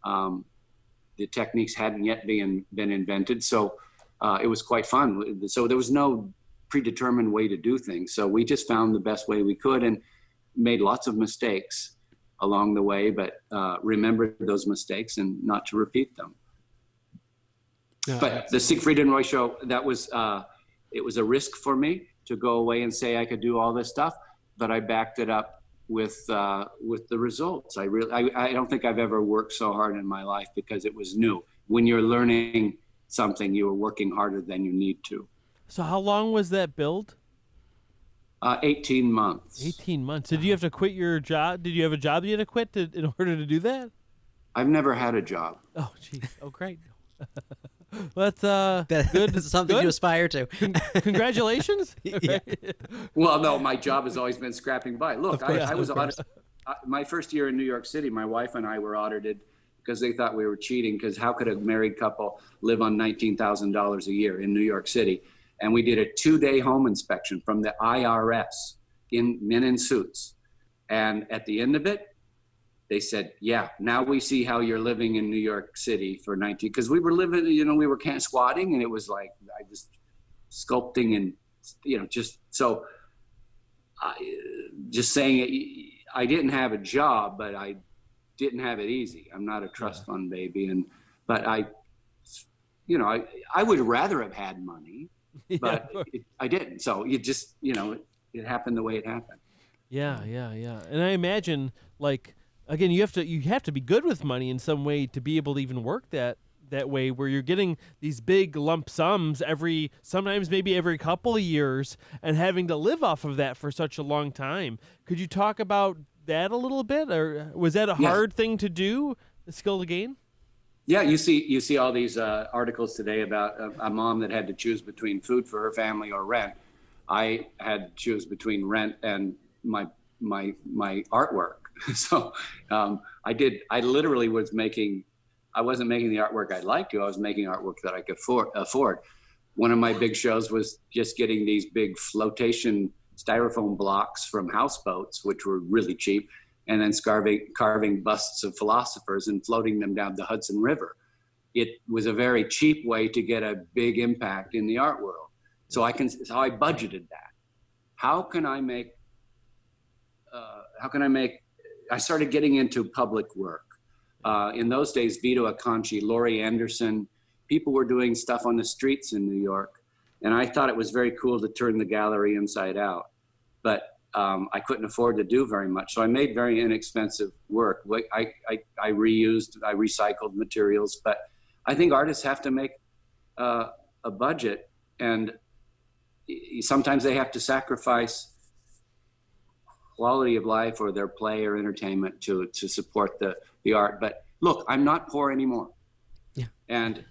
[SPEAKER 1] The techniques hadn't yet been invented. So it was quite fun. So there was no predetermined way to do things. So we just found the best way we could and made lots of mistakes along the way, but remembered those mistakes and not to repeat them. But the Siegfried and Roy show, that was, it was a risk for me to go away and say I could do all this stuff, but I backed it up with the results. I don't think I've ever worked so hard in my life because it was new. When you're learning something, you are working harder than you need to.
[SPEAKER 3] So how long was that build?
[SPEAKER 1] 18 months. 18
[SPEAKER 3] months. Did you have to quit your job? Did you have a job you had to quit in order to do that?
[SPEAKER 1] I've never had a job.
[SPEAKER 3] Oh, geez. Oh, great. Well, that's good.
[SPEAKER 4] That's something to aspire to.
[SPEAKER 3] Congratulations.
[SPEAKER 4] Yeah.
[SPEAKER 1] Well, no, my job has always been scrapping by. Look, I was audited. My first year in New York City, my wife and I were audited because they thought we were cheating, because how could a married couple live on $19,000 a year in New York City? And we did a 2-day home inspection from the IRS in men in suits. And at the end of it, they said, yeah, now we see how you're living in New York City for 19, because we were living, we were squatting, and it was like, I was sculpting and, just saying I didn't have a job, but I didn't have it easy. I'm not a trust fund baby. But I would rather have had money, but I didn't. So it just, it happened the way it happened.
[SPEAKER 3] Yeah. And I imagine, again, you have to be good with money in some way to be able to even work that way, where you're getting these big lump sums sometimes maybe every couple of years, and having to live off of that for such a long time. Could you talk about that a little bit, or was that a hard thing to do, a skill to gain?
[SPEAKER 1] Yeah, you see all these articles today about a mom that had to choose between food for her family or rent. I had to choose between rent and my artwork. So I literally was I wasn't making the artwork I'd like to. I was making artwork that I could afford. One of my big shows was just getting these big flotation styrofoam blocks from houseboats, which were really cheap, and then carving busts of philosophers and floating them down the Hudson River. It was a very cheap way to get a big impact in the art world. So I budgeted that. I started getting into public work. In those days, Vito Acconci, Laurie Anderson, people were doing stuff on the streets in New York. And I thought it was very cool to turn the gallery inside out. But I couldn't afford to do very much. So I made very inexpensive work. I recycled materials. But I think artists have to make a budget. And sometimes they have to sacrifice quality of life or their play or entertainment to support the art. But look, I'm not poor anymore.
[SPEAKER 4] Yeah.
[SPEAKER 1] And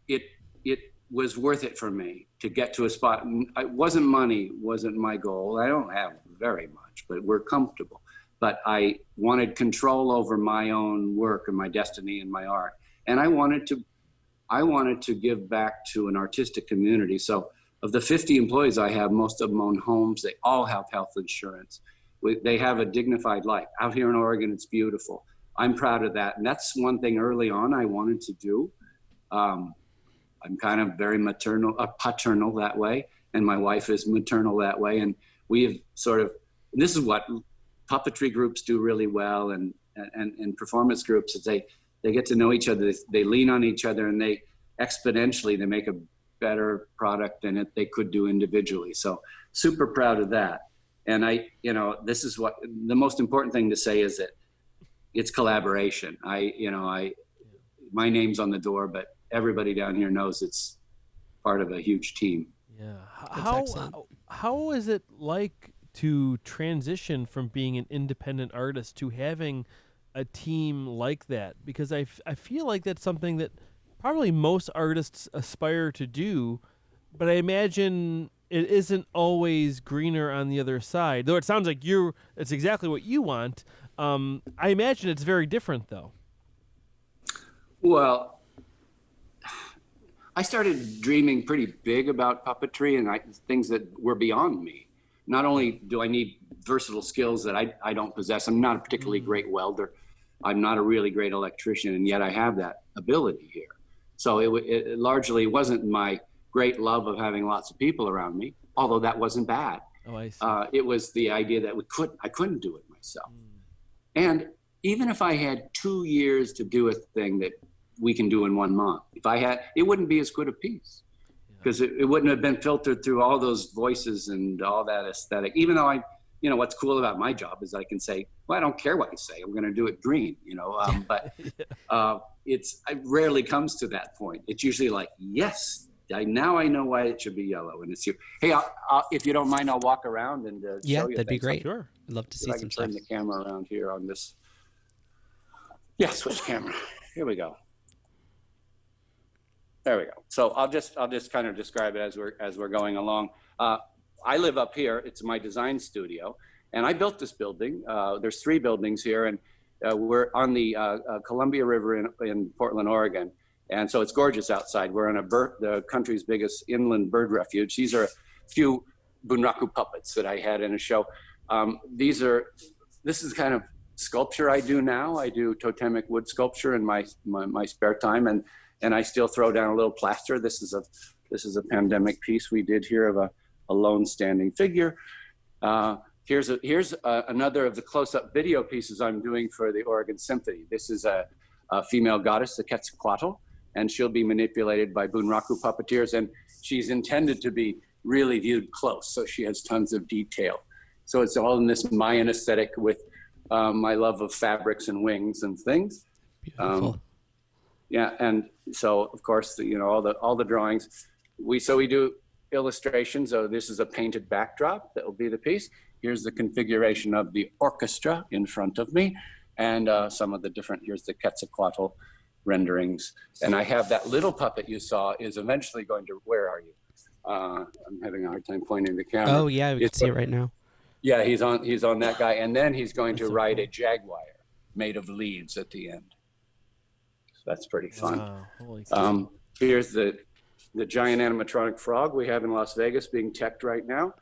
[SPEAKER 1] it was worth it for me to get to a spot. Money wasn't my goal. I don't have very much, but we're comfortable. But I wanted control over my own work and my destiny and my art. And I wanted to give back to an artistic community. So of the 50 employees I have, most of them own homes. They all have health insurance. They have a dignified life. Out here in Oregon, it's beautiful. I'm proud of that. And that's one thing early on I wanted to do. I'm kind of very paternal that way. And my wife is maternal that way. And we have this is what puppetry groups do really well, and performance groups, as they get to know each other, they lean on each other, and they exponentially, they make a better product than they could do individually. So super proud of that. And this is what the most important thing to say is that it's collaboration. My name's on the door, but everybody down here knows it's part of a huge team.
[SPEAKER 3] Yeah.
[SPEAKER 4] Excellent.
[SPEAKER 3] How is it like to transition from being an independent artist to having a team like that? Because I feel like that's something that probably most artists aspire to do, but I imagine it isn't always greener on the other side. Though it sounds like it's exactly what you want. I imagine it's very different, though.
[SPEAKER 1] Well, I started dreaming pretty big about puppetry and things that were beyond me. Not only do I need versatile skills that I don't possess, I'm not a particularly great welder, I'm not a really great electrician, and yet I have that ability here. So it largely wasn't my great love of having lots of people around me, although that wasn't bad.
[SPEAKER 3] Oh, I see.
[SPEAKER 1] It was the idea that I couldn't do it myself. And even if I had 2 years to do a thing that we can do in 1 month, it wouldn't be as good a piece, because it wouldn't have been filtered through all those voices and all that aesthetic. Even though what's cool about my job is I can say, well, I don't care what you say, I'm going to do it green, but it rarely comes to that point. It's usually like, yes, now I know why it should be yellow, and it's you. Hey, if you don't mind, I'll walk around and show you.
[SPEAKER 4] That'd be
[SPEAKER 1] things.
[SPEAKER 4] great.
[SPEAKER 3] Sure.
[SPEAKER 4] I'd love to see
[SPEAKER 1] I
[SPEAKER 4] some
[SPEAKER 1] can
[SPEAKER 4] stuff.
[SPEAKER 1] turn the camera around here on this. Yeah, switch camera. Here we go. There we go. So I'll just kind of describe it as we're going along. I live up here. It's my design studio, and I built this building. There's 3 buildings here, and we're on the Columbia River in Portland, Oregon. And so it's gorgeous outside. We're on the country's biggest inland bird refuge. These are a few bunraku puppets that I had in a show. This is kind of sculpture I do now. I do totemic wood sculpture in my spare time, and I still throw down a little plaster. This is a pandemic piece we did here of a lone standing figure. Here's another of the close-up video pieces I'm doing for the Oregon Symphony. This is a female goddess, the Quetzalcoatl, and she'll be manipulated by bunraku puppeteers, and she's intended to be really viewed close, so she has tons of detail. So it's all in this Mayan aesthetic with my love of fabrics and wings and things.
[SPEAKER 4] Beautiful.
[SPEAKER 1] Yeah, and so of course, all the drawings. We do illustrations. So this is a painted backdrop that will be the piece. Here's the configuration of the orchestra in front of me, and some of the different. Here's the Quetzalcoatl renderings, and I have that little puppet you saw is eventually going to. Where are you? I'm having a hard time pointing the camera.
[SPEAKER 4] Oh yeah, we can see it right now.
[SPEAKER 1] Yeah, he's on that guy, and then he's going to ride a jaguar made of leaves at the end. So that's pretty fun.
[SPEAKER 3] Wow, holy cow.
[SPEAKER 1] Here's the giant animatronic frog we have in Las Vegas being teched right now.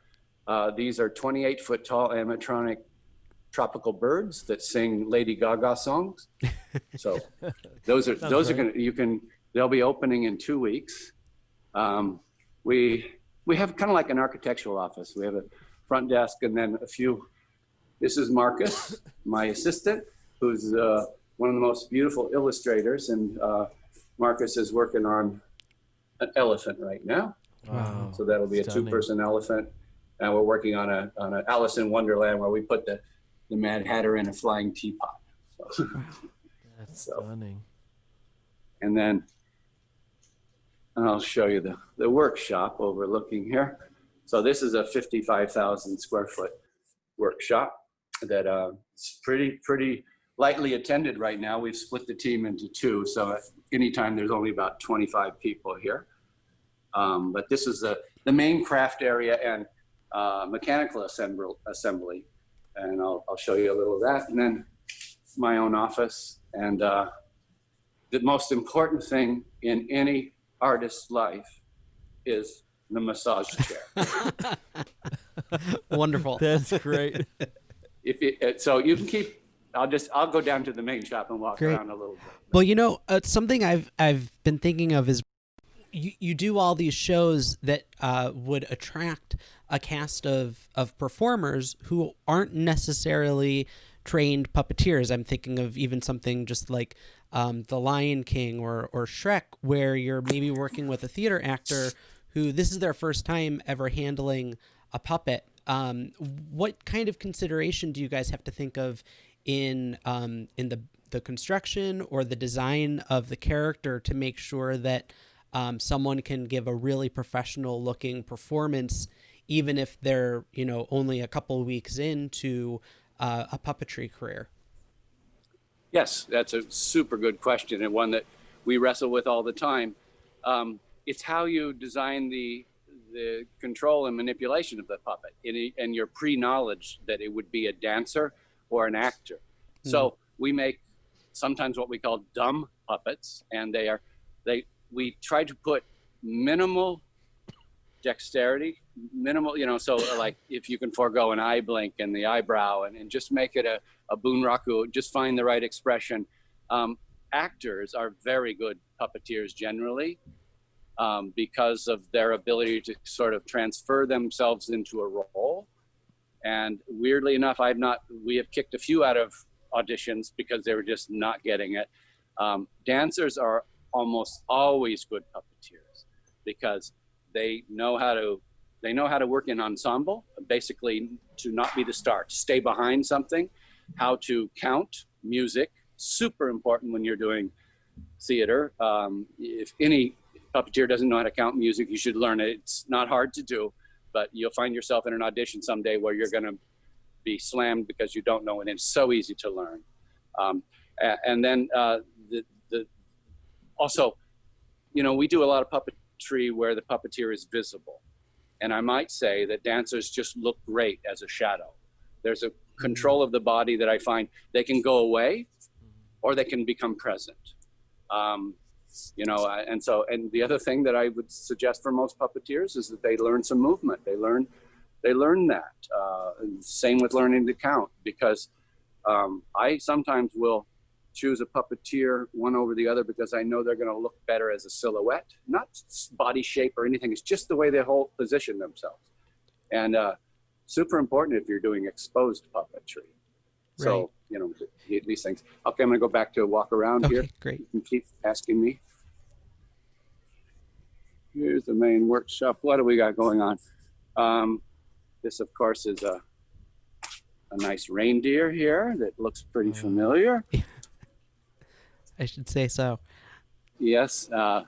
[SPEAKER 1] These are 28-foot tall animatronic tropical birds that sing Lady Gaga songs. So those are they'll be opening in 2 weeks. We have kind of like an architectural office. We have a front desk and then a few. This is Marcus, my assistant, who's one of the most beautiful illustrators, and Marcus is working on an elephant right now.
[SPEAKER 3] Wow.
[SPEAKER 1] So that'll be
[SPEAKER 3] Stunning.
[SPEAKER 1] a 2-person elephant, and we're working on an Alice in Wonderland where we put the Mad Hatter in a flying teapot. So,
[SPEAKER 3] That's stunning.
[SPEAKER 1] and then I'll show you the workshop overlooking here. So this is a 55,000 square foot workshop that is pretty lightly attended right now. We've split the team into 2, so at any time there's only about 25 people here. But this is the main craft area and mechanical assembly, and I'll show you a little of that. And then my own office, and the most important thing in any artist's life is the massage chair.
[SPEAKER 4] Wonderful.
[SPEAKER 3] That's great.
[SPEAKER 1] So you can keep. I'll go down to the main shop and walk
[SPEAKER 4] Great.
[SPEAKER 1] around a little bit.
[SPEAKER 4] Well, something I've been thinking of is you do all these shows that would attract a cast of performers who aren't necessarily trained puppeteers. I'm thinking of even something just like The Lion King or Shrek, where you're maybe working with a theater actor who this is their first time ever handling a puppet. What kind of consideration do you guys have to think of in the construction or the design of the character to make sure that someone can give a really professional looking performance, even if they're, only a couple weeks into a puppetry career?
[SPEAKER 1] Yes, that's a super good question, and one that we wrestle with all the time. It's how you design the control and manipulation of the puppet and your pre-knowledge that it would be a dancer or an actor. So we make sometimes what we call dumb puppets, and we try to put minimal dexterity, minimal, so like if you can forego an eye blink and the eyebrow and just make it a bunraku, just find the right expression. Actors are very good puppeteers generally because of their ability to sort of transfer themselves into a role. And weirdly enough, we have kicked a few out of auditions because they were just not getting it. Dancers are almost always good puppeteers because they know how to work in ensemble, basically to not be the star, to stay behind something, how to count music, super important when you're doing theater. If any puppeteer doesn't know how to count music, you should learn it. It's not hard to do, but you'll find yourself in an audition someday where you're going to be slammed because you don't know, and it's so easy to learn. And then also, we do a lot of puppetry where the puppeteer is visible. And I might say that dancers just look great as a shadow. There's a control of the body that I find they can go away or they can become present. And the other thing that I would suggest for most puppeteers is that they learn some movement. They learn that. Same with learning to count, because I sometimes will choose a puppeteer one over the other because I know they're going to look better as a silhouette, not body shape or anything. It's just the way they position themselves. And super important if you're doing exposed puppetry.
[SPEAKER 4] Right.
[SPEAKER 1] So, these things. Okay, I'm going to go back to a walk around here.
[SPEAKER 4] Great.
[SPEAKER 1] You can keep asking me. Here's the main workshop. What do we got going on? This, of course, is a nice reindeer here that looks pretty familiar.
[SPEAKER 4] I should say so.
[SPEAKER 1] Yes, that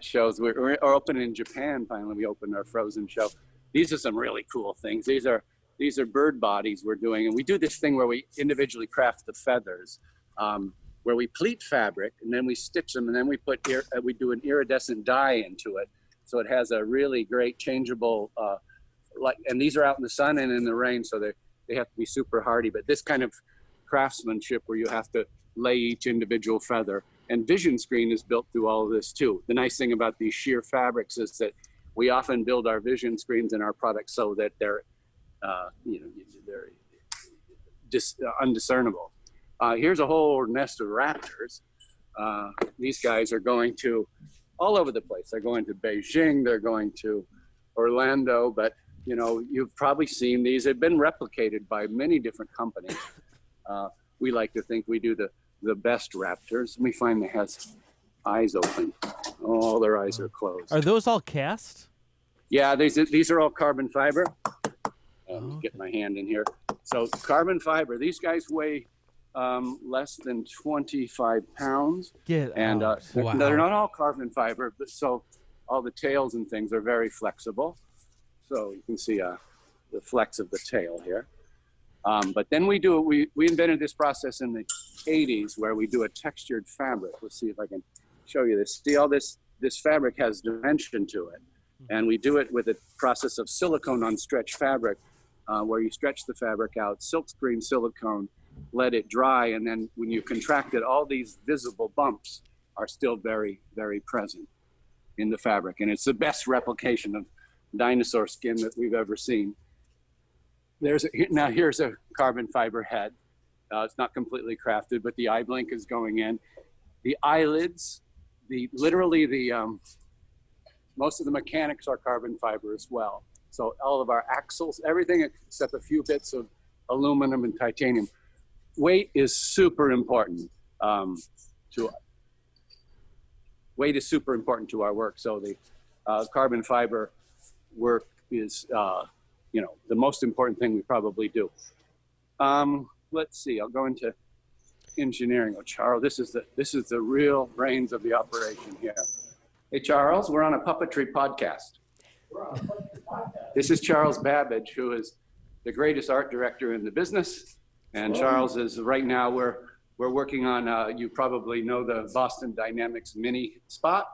[SPEAKER 1] shows we're opening in Japan. Finally, we opened our Frozen show. These are some really cool things. These are bird bodies we're doing, and we do this thing where we individually craft the feathers, where we pleat fabric and then we stitch them, and then we do an iridescent dye into it, so it has a really great changeable. And these are out in the sun and in the rain, so they have to be super hardy. But this kind of craftsmanship where you have to lay each individual feather, and vision screen is built through all of this too. The nice thing about these sheer fabrics is that we often build our vision screens in our products so that they're undiscernible. Here's a whole nest of raptors. These guys are going to all over the place. They're going to Beijing, they're going to Orlando, but you've probably seen these. They've been replicated by many different companies. We like to think we do the best raptors. We find they has eyes open. All their eyes are closed.
[SPEAKER 3] Are those all cast?
[SPEAKER 1] Yeah, these are all carbon fiber. Get my hand in here. So carbon fiber. These guys weigh less than 25 pounds.
[SPEAKER 3] And
[SPEAKER 4] Wow.
[SPEAKER 1] They're not all carbon fiber, but so all the tails and things are very flexible. So you can see the flex of the tail here. But then we invented this process in the 80s where we do a textured fabric. Let's see if I can show you this. See, all this fabric has dimension to it. And we do it with a process of silicone on stretch fabric, where you stretch the fabric out, silkscreen silicone, let it dry, and then when you contract it, all these visible bumps are still very, very present in the fabric. And it's the best replication of dinosaur skin that we've ever seen. Here's a carbon fiber head. It's not completely crafted, but the eye blink is going in. The eyelids, the Most of the mechanics are carbon fiber as well. So all of our axles, everything except a few bits of aluminum and titanium. Weight is super important to our work. So the carbon fiber work is, the most important thing we probably do. Let's see, I'll go into engineering. Oh, Charles, this is the real brains of the operation here. Hey, Charles, we're on a puppetry podcast. This is Charles Babbage, who is the greatest art director in the business. And Charles is right now, we're working on, you probably know the Boston Dynamics mini spot.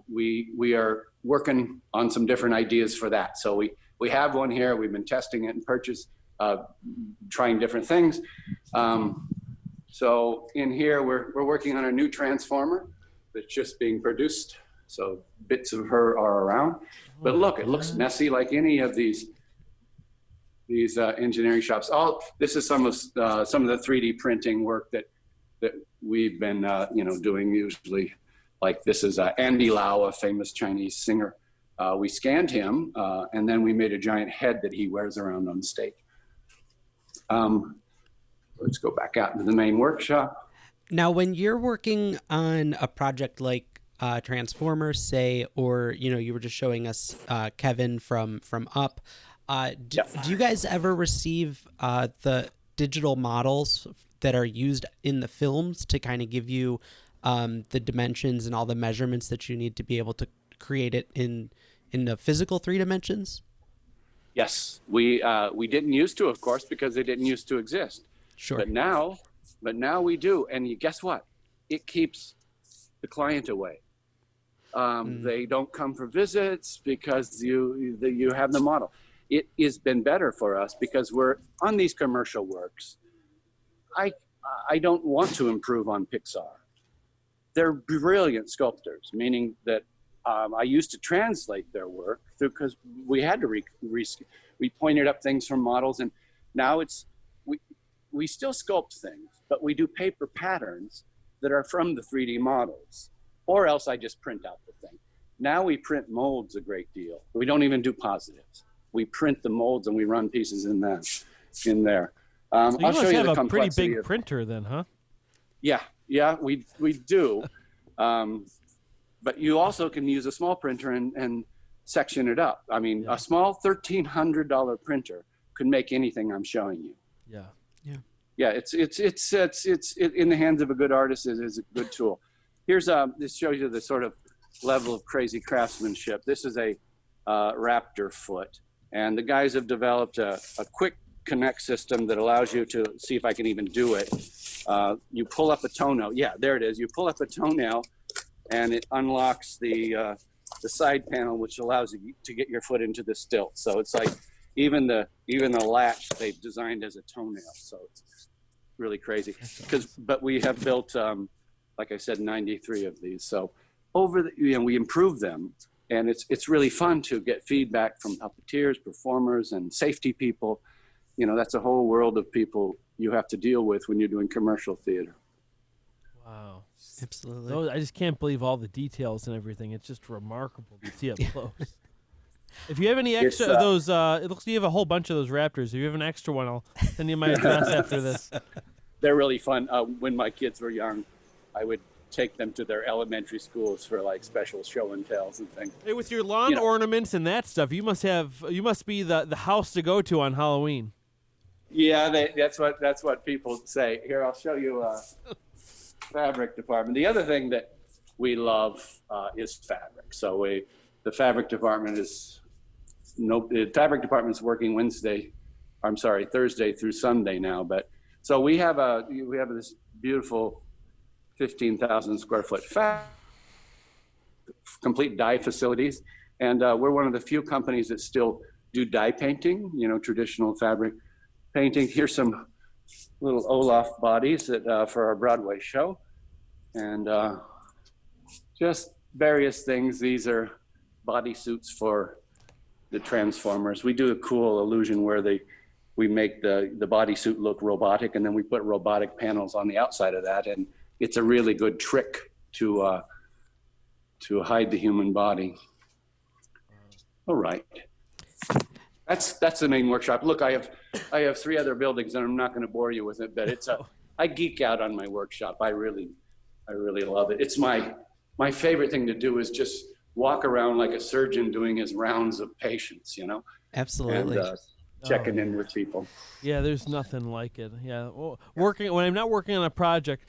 [SPEAKER 1] We are working on some different ideas for that. So we have one here. We've been testing it and trying different things. So in here, we're working on a new transformer that's just being produced. So bits of her are around. But look, it looks messy like any of these engineering shops. This is some of the 3D printing work that we've been doing usually. Like this is Andy Lau, a famous Chinese singer. We scanned him and then we made a giant head that he wears around on stage. Let's go back out into the main workshop.
[SPEAKER 4] Now, when you're working on a project like Transformers, say, or you were just showing us Kevin from Up, do you guys ever receive the digital models that are used in the films to kind of give you the dimensions and all the measurements that you need to be able to create it in the physical 3 dimensions?
[SPEAKER 1] Yes, we didn't used to, of course, because they didn't used to exist.
[SPEAKER 4] Sure.
[SPEAKER 1] But now we do, and guess what? It keeps the client away. They don't come for visits because you have the model. It has been better for us because we're on these commercial works. I don't want to improve on Pixar. They're brilliant sculptors, meaning that I used to translate their work because we had to we pointed up things from models, and now we still sculpt things, but we do paper patterns that are from the 3D models, or else I just print out the thing. Now we print molds a great deal. We don't even do positives. We print the molds and we run pieces in there.
[SPEAKER 3] So you
[SPEAKER 1] I'll show you
[SPEAKER 3] have
[SPEAKER 1] the
[SPEAKER 3] a pretty big
[SPEAKER 1] of,
[SPEAKER 3] printer then, huh?
[SPEAKER 1] Yeah, we do. But you also can use a small printer and section it up. I mean, a small $1,300 printer could make anything I'm showing you. Yeah, it's in the hands of a good artist. It is a good tool. This shows you the sort of level of crazy craftsmanship. This is a raptor foot, and the guys have developed a quick connect system that allows you to see if I can even do it. You pull up a toenail. Yeah, there it is. You pull up a toenail, and it unlocks the side panel, which allows you to get your foot into the stilt. So it's like even the latch they've designed as a toenail. So it's really crazy. But we have built, like I said, 93 of these. So we improve them, and it's really fun to get feedback from puppeteers, performers, and safety people. That's a whole world of people you have to deal with when you're doing commercial theater.
[SPEAKER 3] Wow.
[SPEAKER 4] Absolutely.
[SPEAKER 3] I just can't believe all the details and everything. It's just remarkable to see up close. If you have any extra of those, it looks like you have a whole bunch of those raptors. If you have an extra one, I'll send you my address after this.
[SPEAKER 1] They're really fun. When my kids were young, I would take them to their elementary schools for like special show and tells and things.
[SPEAKER 3] Hey, with your lawn ornaments and that stuff, you must be the house to go to on Halloween.
[SPEAKER 1] Yeah, that's what people say. Here, I'll show you fabric department. The other thing that we love is fabric. So the fabric department is the fabric department is working Thursday through Sunday now. But so we have this beautiful 15,000 square foot complete dye facilities, and we're one of the few companies that still do dye painting. Traditional fabric painting. Here's some little Olaf bodies that for our Broadway show, and just various things. These are bodysuits for the Transformers. We do a cool illusion where we make the bodysuit look robotic, and then we put robotic panels on the outside of that, and it's a really good trick to hide the human body. All right. That's the main workshop. Look, I have 3 other buildings, and I'm not going to bore you with it, but I geek out on my workshop. I really love it. It's my favorite thing to do is just walk around like a surgeon doing his rounds of patients,
[SPEAKER 4] Absolutely.
[SPEAKER 1] and checking in with people.
[SPEAKER 3] Yeah, there's nothing like it. Yeah, well, when I'm not working on a project,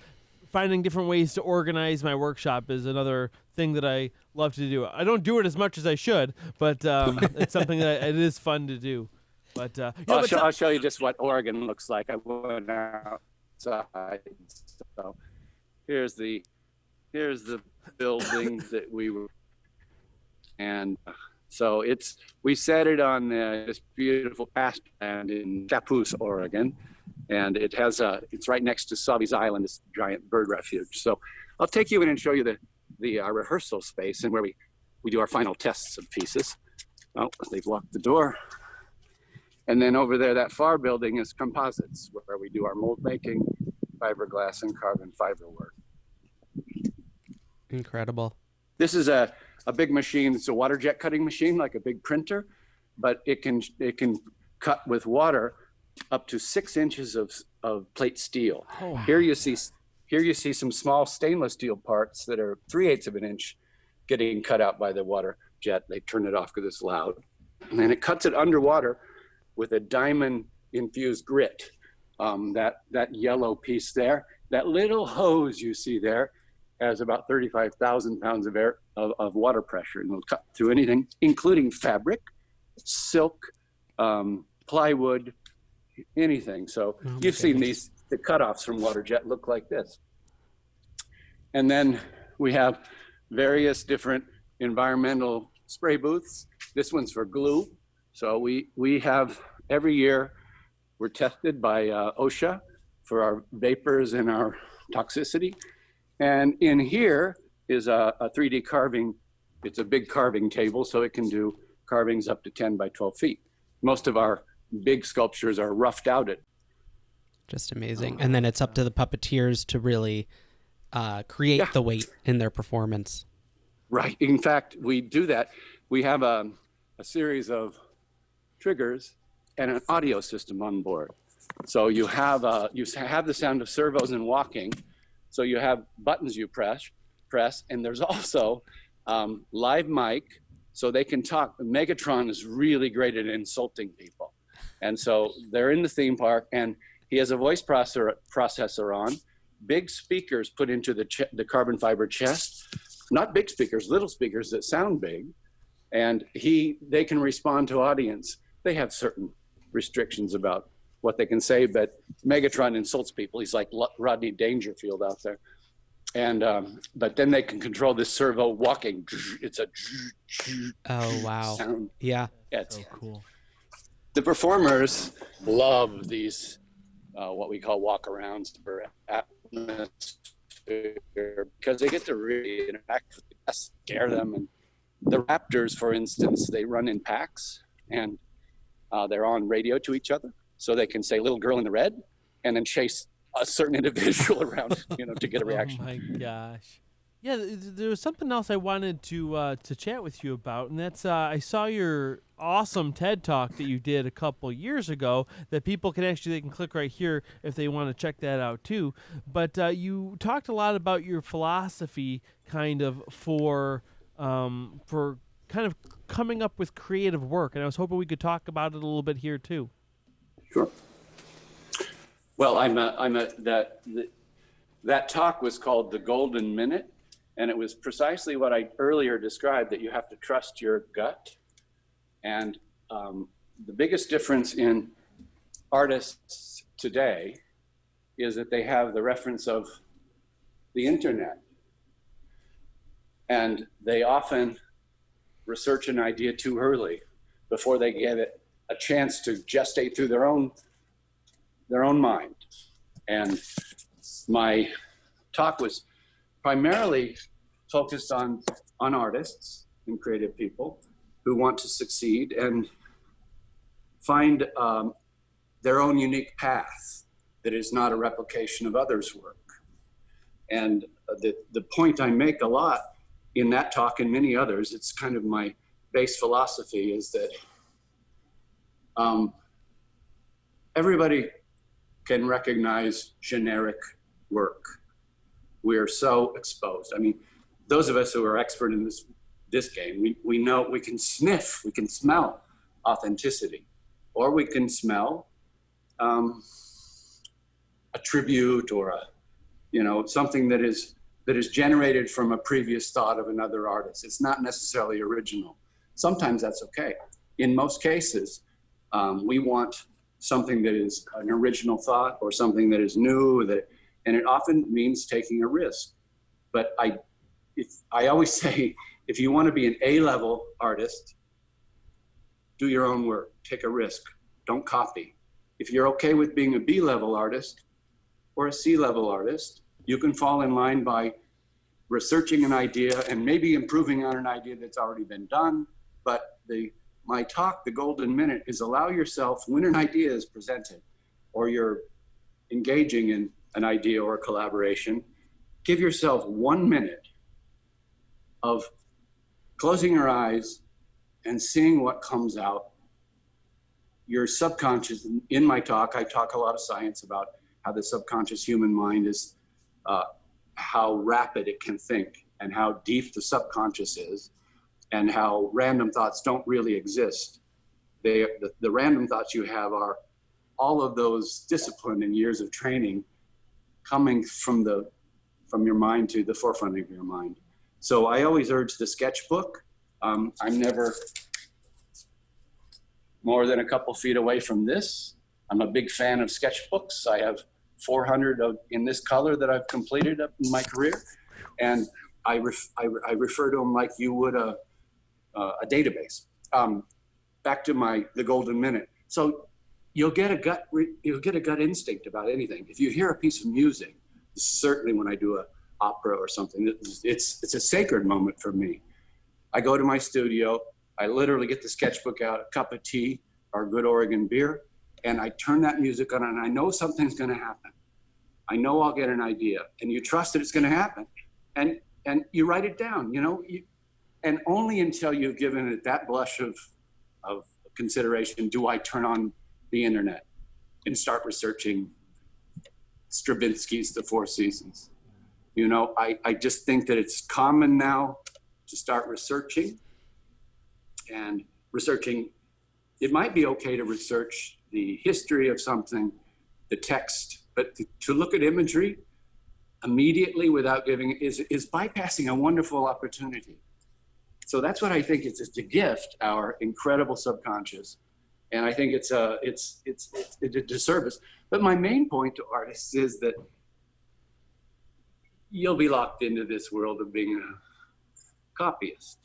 [SPEAKER 3] finding different ways to organize my workshop is another thing that I love to do. I don't do it as much as I should, but it's something that it is fun to do. But
[SPEAKER 1] I'll show you just what Oregon looks like. I went outside. So here's the building that we were, and so we set it on this beautiful pastureland in Chapoose, Oregon, and it's right next to Sauvie's Island, this giant bird refuge. So I'll take you in and show you the rehearsal space and where we do our final tests of pieces. Oh, they've locked the door. And then over there, that far building is composites, where we do our mold making, fiberglass, and carbon fiber work.
[SPEAKER 4] Incredible.
[SPEAKER 1] This is a big machine. It's a water jet cutting machine, like a big printer, but it can cut with water up to 6 inches of plate steel.
[SPEAKER 3] Oh.
[SPEAKER 1] Here you see some small stainless steel parts that are 3/8 of an inch getting cut out by the water jet. They turn it off because it's loud, and then it cuts it underwater with a diamond infused grit. That yellow piece there, that little hose you see there, has about 35,000 pounds of air of water pressure, and it'll cut through anything, including fabric, silk, plywood, anything. So you've seen the cutoffs from water jet look like this. And then we have various different environmental spray booths. This one's for glue. So we have every year we're tested by OSHA for our vapors and our toxicity. And in here is a 3D carving. It's a big carving table, so it can do carvings up to 10 by 12 feet. Most of our big sculptures are roughed out at.
[SPEAKER 4] Just amazing. And then it's up to the puppeteers to really create the weight in their performance.
[SPEAKER 1] Right. In fact, we do that. We have a series of triggers and an audio system on board. So you have the sound of servos and walking. So you have buttons you press, and there's also live mic, so they can talk. Megatron is really great at insulting people. And so they're in the theme park, and he has a voice processor on, big speakers put into the carbon fiber chest, not big speakers, little speakers that sound big, and they can respond to audience. They have certain restrictions about what they can say, but Megatron insults people. He's like Rodney Dangerfield out there. And but then they can control this servo walking. It's a
[SPEAKER 4] oh wow
[SPEAKER 1] sound.
[SPEAKER 4] Yeah,
[SPEAKER 1] It's
[SPEAKER 3] so cool.
[SPEAKER 1] The performers love these what we call walk-arounds for atmosphere, because they get to really interact with the guests, scare them. And the raptors, for instance, they run in packs, and they're on radio to each other, so they can say "little girl in the red" and then chase a certain individual around, to get a reaction.
[SPEAKER 3] Oh my gosh. Yeah, there was something else I wanted to chat with you about, and that's I saw your awesome TED Talk that you did a couple years ago that people they can click right here if they want to check that out too. But you talked a lot about your philosophy kind of for kind of coming up with creative work, and I was hoping we could talk about it a little bit here too.
[SPEAKER 1] Sure. Well, that talk was called The Golden Minute, and it was precisely what I earlier described, that you have to trust your gut. And the biggest difference in artists today is that they have the reference of the internet. And they often research an idea too early before they give it a chance to gestate through their own mind. And my talk was primarily focused on artists and creative people who want to succeed and find their own unique path that is not a replication of others' work. And the point I make a lot in that talk and many others, it's kind of my base philosophy is that everybody can recognize generic work. We're so exposed. I mean, those of us who are expert in this game, we know, we can sniff, we can smell authenticity, or we can smell a tribute or something that is generated from a previous thought of another artist. It's not necessarily original. Sometimes that's okay. In most cases, we want something that is an original thought or something that is new, and it often means taking a risk. But I always say, if you want to be an A-level artist, do your own work, take a risk, don't copy. If you're okay with being a B-level artist or a C-level artist, you can fall in line by researching an idea and maybe improving on an idea that's already been done. But my talk, the golden minute, is allow yourself, when an idea is presented or you're engaging in an idea or a collaboration, give yourself 1 minute of closing your eyes and seeing what comes out. Your subconscious, in my talk, I talk a lot of science about how the subconscious human mind is, how rapid it can think and how deep the subconscious is, and how random thoughts don't really exist. The random thoughts you have are all of those discipline and years of training coming from your mind to the forefront of your mind. So I always urge the sketchbook. I'm never more than a couple feet away from this. I'm a big fan of sketchbooks. I have 400 in this color that I've completed up in my career. And I refer to them like you would a database. Back to the golden minute. So you'll get a gut instinct about anything. If you hear a piece of music, certainly when I do a opera or something, it's a sacred moment for me. I go to my studio, I literally get the sketchbook out, a cup of tea or good Oregon beer, and I turn that music on, and I know something's going to happen. I know I'll get an idea, and you trust that it's going to happen, and you write it down. And only until you've given it that blush of consideration do I turn on the internet and start researching Stravinsky's The Four Seasons. I just think that it's common now to start researching, and researching, it might be okay to research the history of something, the text, but to look at imagery immediately without giving is bypassing a wonderful opportunity. So that's what I think it's a gift, our incredible subconscious. And I think it's a disservice. But my main point to artists is that you'll be locked into this world of being a copyist.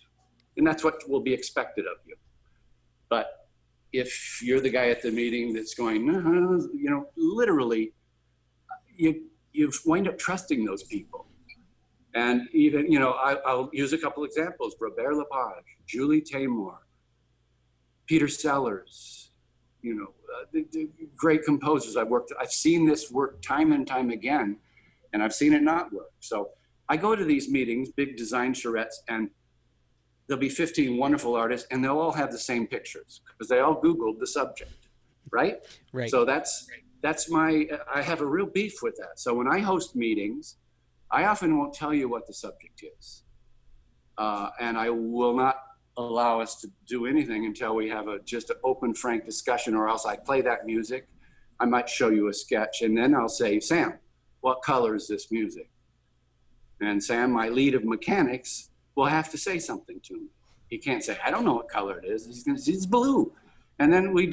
[SPEAKER 1] And that's what will be expected of you. But if you're the guy at the meeting that's going, literally, you wind up trusting those people. And even, I'll use a couple examples: Robert Lepage, Julie Taymor, Peter Sellers, the great composers I've seen this work time and time again, and I've seen it not work. So I go to these meetings, big design charrettes, and there'll be 15 wonderful artists, and they'll all have the same pictures because they all Googled the subject, right?
[SPEAKER 4] Right.
[SPEAKER 1] So that's I have a real beef with that. So when I host meetings, I often won't tell you what the subject is. And I will not allow us to do anything until we have just an open, frank discussion, or else I play that music. I might show you a sketch, and then I'll say, Sam, what color is this music? And Sam, my lead of mechanics, will have to say something to me. He can't say, I don't know what color it is. He's going to say, it's blue. And then we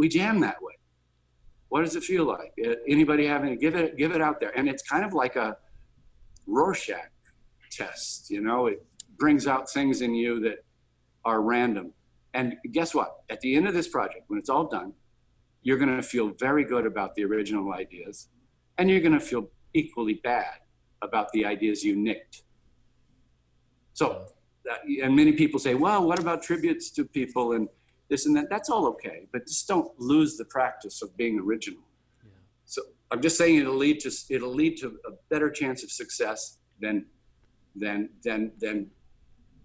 [SPEAKER 1] jam that way. What does it feel like? Anybody having give it out there? And it's kind of like a Rorschach test, it brings out things in you that are random. And guess what? At the end of this project, when it's all done, you're going to feel very good about the original ideas, and you're going to feel equally bad about the ideas you nicked. So, and many people say, well, what about tributes to people and this and that? That's all okay, but just don't lose the practice of being original. Yeah. So I'm just saying it'll lead to a better chance of success than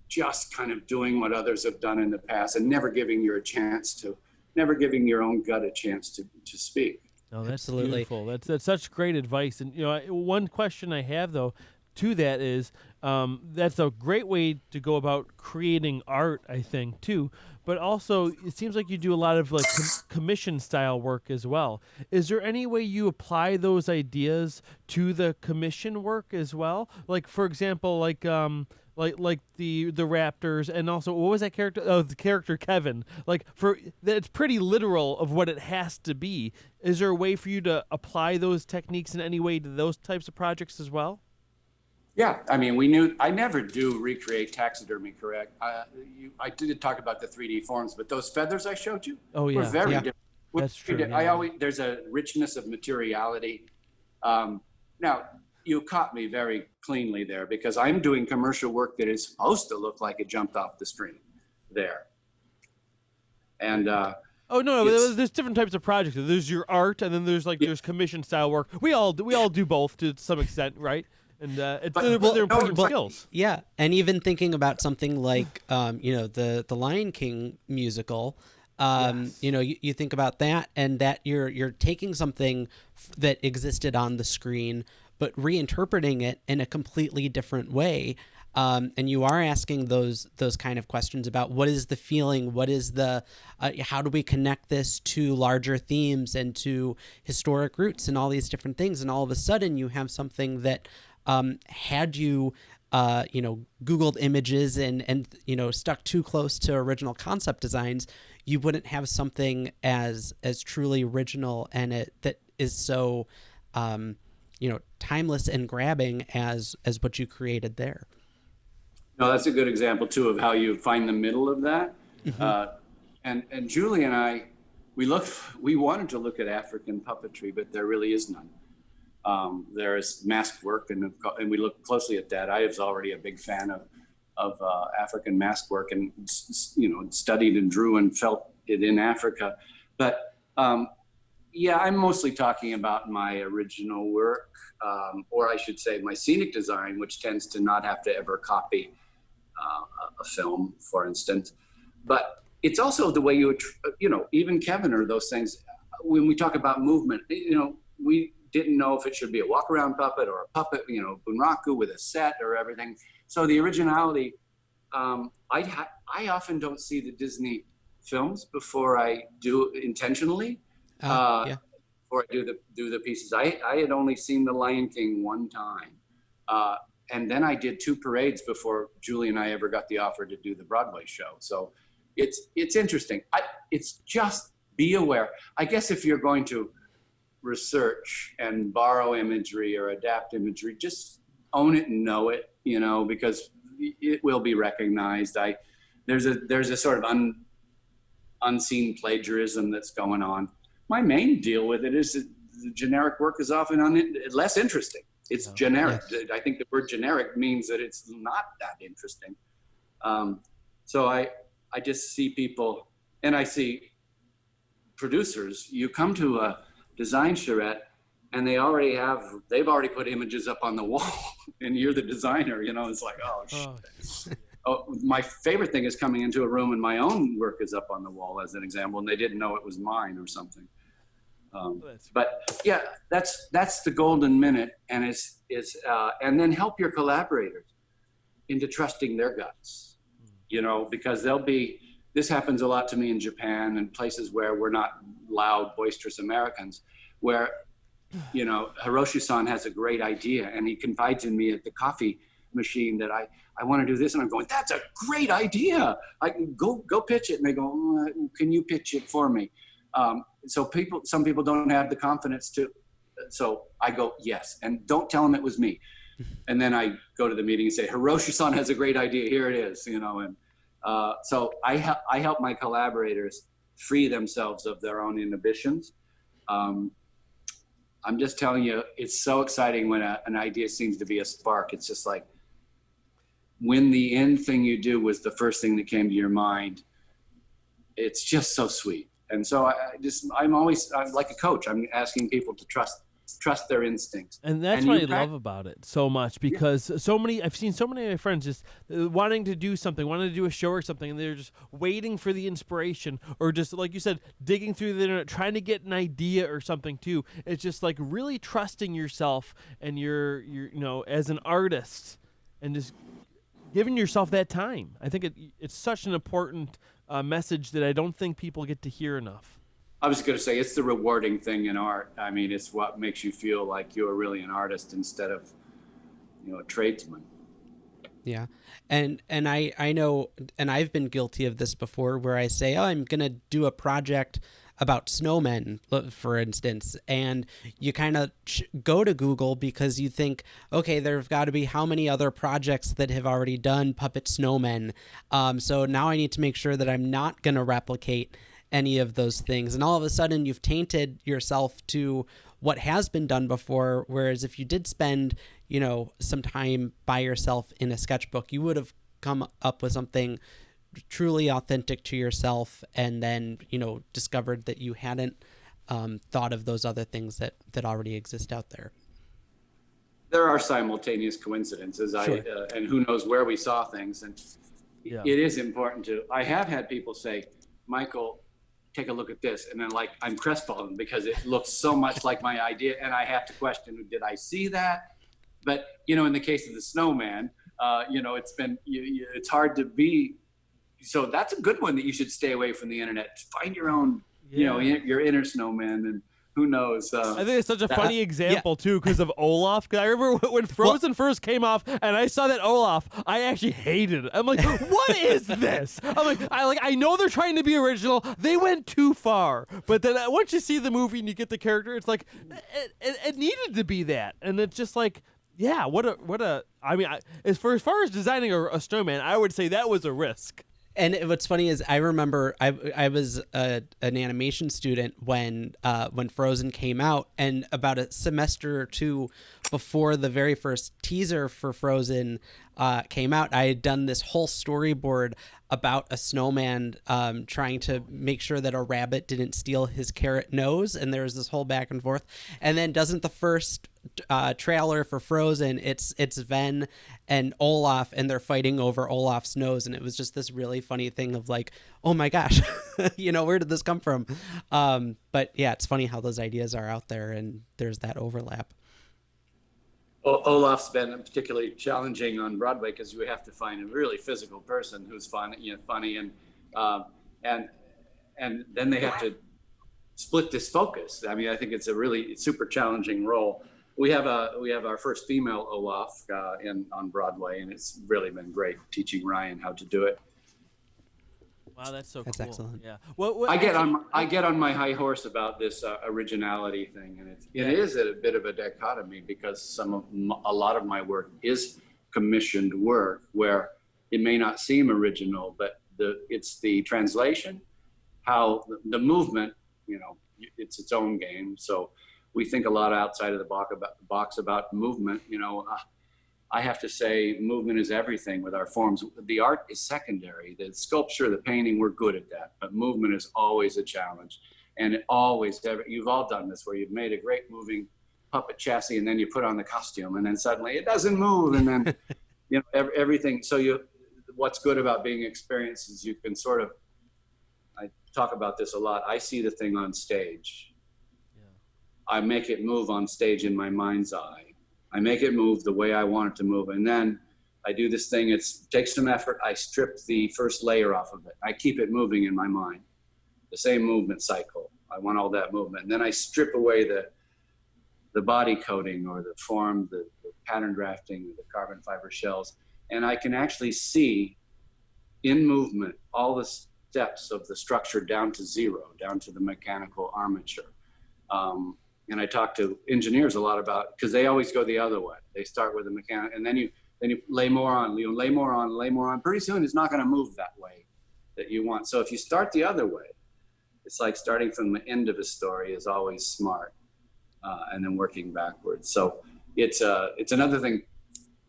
[SPEAKER 1] just kind of doing what others have done in the past and never giving your own gut a chance to speak.
[SPEAKER 3] Oh, that's
[SPEAKER 4] Absolutely.
[SPEAKER 3] beautiful. That's such great advice. And one question I have though to that is, that's a great way to go about creating art, I think, too. But also, it seems like you do a lot of like commission style work as well. Is there any way you apply those ideas to the commission work as well? Like, for example, like the Raptors, and also what was that character? Oh, the character Kevin. Like, for that's pretty literal of what it has to be. Is there a way for you to apply those techniques in any way to those types of projects as well?
[SPEAKER 1] Yeah, I mean, I never do recreate taxidermy, correct? I did talk about the 3D forms, but those feathers I showed you were very different.
[SPEAKER 3] That's true. Yeah.
[SPEAKER 1] There's a richness of materiality. Now, you caught me very cleanly there, because I'm doing commercial work that is supposed to look like it jumped off the screen there. And
[SPEAKER 3] oh no, there's different types of projects. There's your art, and then there's commission style work. We all do both to some extent, right? And they're important skills.
[SPEAKER 4] Yeah, and even thinking about something like the Lion King musical,
[SPEAKER 1] Yes.
[SPEAKER 4] you think about that, and that you're taking something that existed on the screen, but reinterpreting it in a completely different way. And you are asking those kind of questions about what is the feeling, what is the, how do we connect this to larger themes and to historic roots and all these different things. And all of a sudden you have something that had you, Googled images and stuck too close to original concept designs, you wouldn't have something as truly original and that is so, timeless and grabbing as what you created there.
[SPEAKER 1] No, that's a good example too of how you find the middle of that. Mm-hmm. And Julie and I, we wanted to look at African puppetry, but there really is none. There is mask work, and we look closely at that. I was already a big fan of African mask work, and studied and drew and felt it in Africa. But I'm mostly talking about my original work, or I should say my scenic design, which tends to not have to ever copy a film, for instance. But it's also the way even Kevin or those things, when we talk about movement, we didn't know if it should be a walk-around puppet or a puppet, bunraku with a set or everything. So the originality, I often don't see the Disney films before I do intentionally. Before I do the pieces. I had only seen The Lion King one time. And then I did 2 parades before Julie and I ever got the offer to do the Broadway show. So it's interesting. It's just be aware. I guess if you're going to research and borrow imagery or adapt imagery, just own it and know it, because it will be recognized. There's a sort of unseen plagiarism that's going on. My main deal with it is that the generic work is often less interesting. It's generic. Yes. I think the word generic means that it's not that interesting. So I just see people, and I see producers. You come to a design charrette, and they've already put images up on the wall, and you're the designer. It's like, oh shit. Oh, my favorite thing is coming into a room and my own work is up on the wall, as an example, and they didn't know it was mine or something. But yeah, that's the golden minute, and and then help your collaborators into trusting their guts, because this happens a lot to me in Japan and places where we're not loud, boisterous Americans, where, Hiroshi-san has a great idea and he confides in me at the coffee machine that I want to do this, and I'm going, that's a great idea. I can go pitch it, and they go, can you pitch it for me? So some people don't have the confidence to, so I go, yes, and don't tell them it was me. And then I go to the meeting and say, Hiroshi-san has a great idea, here it is, and so I help my collaborators free themselves of their own inhibitions. I'm just telling you, it's so exciting when an idea seems to be a spark. It's just like, when the end thing you do was the first thing that came to your mind, it's just so sweet. And so I'm like a coach. I'm asking people to trust trust their instincts.
[SPEAKER 3] And that's what I love about it so much, because I've seen so many of my friends just wanting to do something, wanting to do a show or something, and they're just waiting for the inspiration, or just, like you said, digging through the internet, trying to get an idea or something too. It's just like really trusting yourself and your as an artist, and just giving yourself that time. I think it's such an important message that I don't think people get to hear enough.
[SPEAKER 1] I was going to say, it's the rewarding thing in art. I mean, it's what makes you feel like you're really an artist instead of, a tradesman.
[SPEAKER 4] Yeah. And I know, and I've been guilty of this before, where I say, oh, I'm going to do a project about snowmen, for instance, and you kind of go to Google because you think, okay, there've got to be how many other projects that have already done puppet snowmen. So now I need to make sure that I'm not going to replicate any of those things. And all of a sudden you've tainted yourself to what has been done before. Whereas if you did spend, some time by yourself in a sketchbook, you would have come up with something truly authentic to yourself, and then, discovered that you hadn't thought of those other things that already exist out there.
[SPEAKER 1] There are simultaneous coincidences. Sure. And who knows where we saw things. And it is important I have had people say, Michael, take a look at this. And then I'm crestfallen because it looks so much like my idea. And I have to question, did I see that? But, in the case of the snowman, it's hard to be. So that's a good one that you should stay away from the internet. Find your own, your inner snowman, and who knows.
[SPEAKER 3] I think it's such a funny example too, because of Olaf. Cause I remember when Frozen first came off, and I saw that Olaf, I actually hated it. I'm like, what is this? I know they're trying to be original. They went too far. But then once you see the movie and you get the character, it's like it needed to be that, and it's just like. Yeah, as far as designing a snowman, I would say that was a risk.
[SPEAKER 4] And what's funny is I remember I was an animation student when Frozen came out, and about a semester or two before the very first teaser for Frozen came out, I had done this whole storyboard about a snowman trying to make sure that a rabbit didn't steal his carrot nose, and there was this whole back and forth. And then doesn't the first trailer for Frozen, it's Sven and Olaf, and they're fighting over Olaf's nose, and it was just this really funny thing of like, oh my gosh, where did this come from? But yeah, it's funny how those ideas are out there, and there's that overlap.
[SPEAKER 1] Olaf's been particularly challenging on Broadway because you have to find a really physical person who's funny, and then they have to split this focus. I mean, I think it's a really super challenging role. We have our first female Olaf on Broadway, and it's really been great teaching Ryan how to do it.
[SPEAKER 3] Wow, that's so
[SPEAKER 4] That's
[SPEAKER 3] cool.
[SPEAKER 4] excellent.
[SPEAKER 3] Yeah.
[SPEAKER 1] I get on my high horse about this originality thing, and it is a bit of a dichotomy because a lot of my work is commissioned work where it may not seem original, but it's the translation, how the movement, it's its own game. So we think a lot outside of the box about movement. I have to say movement is everything with our forms. The art is secondary. The sculpture, the painting, we're good at that. But movement is always a challenge. And you've all done this, where you've made a great moving puppet chassis, and then you put on the costume, and then suddenly it doesn't move. And then, everything. So what's good about being experienced is you can sort of, I talk about this a lot. I see the thing on stage. Yeah. I make it move on stage in my mind's eye. I make it move the way I want it to move. And then I do this thing, it takes some effort. I strip the first layer off of it. I keep it moving in my mind. The same movement cycle. I want all that movement. And then I strip away the body coating or the form, the pattern drafting, the carbon fiber shells. And I can actually see in movement all the steps of the structure down to zero, down to the mechanical armature. And I talk to engineers a lot about, because they always go the other way. They start with the mechanic, and then you lay more on, lay more on. Pretty soon it's not going to move that way that you want. So if you start the other way, it's like starting from the end of a story is always smart, and then working backwards. So it's another thing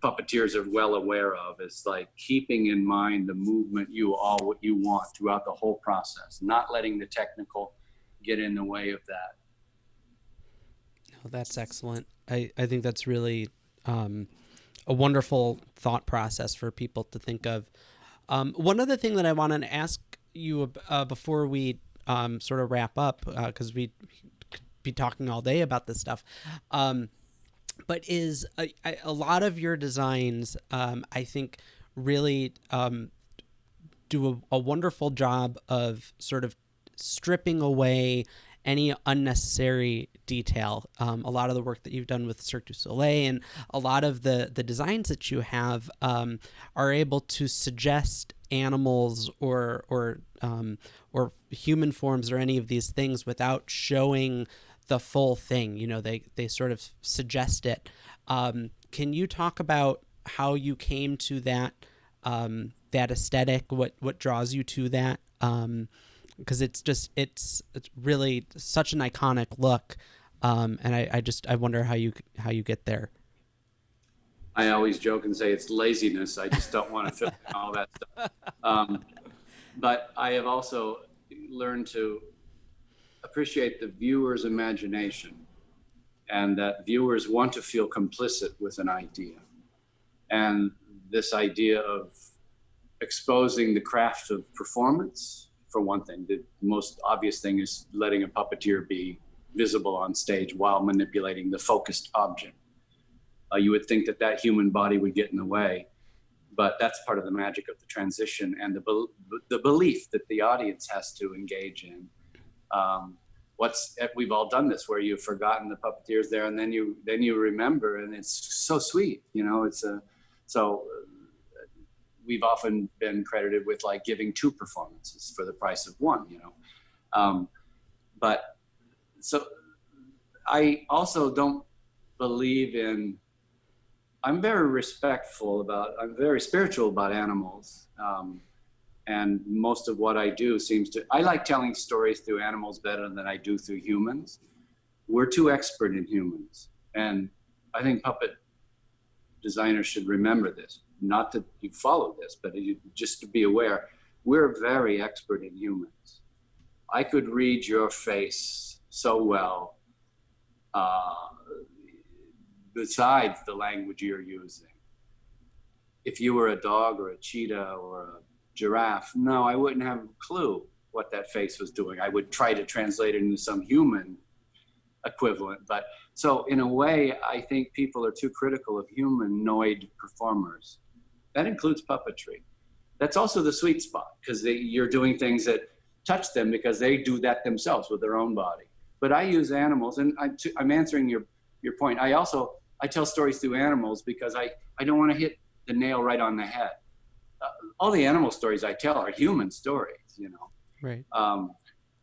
[SPEAKER 1] puppeteers are well aware of, is like keeping in mind the movement what you want throughout the whole process, not letting the technical get in the way of that.
[SPEAKER 4] Well, that's excellent. I think that's really a wonderful thought process for people to think of. One other thing that I wanted to ask you before we sort of wrap up, because we could be talking all day about this stuff, but is a lot of your designs, I think, really do a wonderful job of sort of stripping away any unnecessary detail. A lot of the work that you've done with Cirque du Soleil and a lot of the designs that you have are able to suggest animals or human forms or any of these things without showing the full thing. You know, they sort of suggest it. Can you talk about how you came to that aesthetic? What draws you to that? Because it's really such an iconic look, and I wonder how you get there.
[SPEAKER 1] I always joke and say it's laziness. I just don't want to fill in all that stuff. But I have also learned to appreciate the viewer's imagination, and that viewers want to feel complicit with an idea. And this idea of exposing the craft of performance, for one thing. The most obvious thing is letting a puppeteer be visible on stage while manipulating the focused object. You would think that human body would get in the way, but that's part of the magic of the transition and the belief that the audience has to engage in. We've all done this, where you've forgotten the puppeteers there, and then you remember, and it's so sweet. You know, we've often been credited with like giving 2 performances for the price of 1, you know. But so I also don't believe I'm very spiritual about animals. And most of what I do I like telling stories through animals better than I do through humans. We're too expert in humans. And I think puppet designers should remember this. Not that you follow this, but just to be aware, we're very expert in humans. I could read your face so well, besides the language you're using. If you were a dog or a cheetah or a giraffe, no, I wouldn't have a clue what that face was doing. I would try to translate it into some human equivalent. But so in a way, I think people are too critical of humanoid performers. That includes puppetry. That's also the sweet spot, because you're doing things that touch them because they do that themselves with their own body. But I use animals, and I'm answering your point. I tell stories through animals because I don't want to hit the nail right on the head. All the animal stories I tell are human stories, you know.
[SPEAKER 4] Right.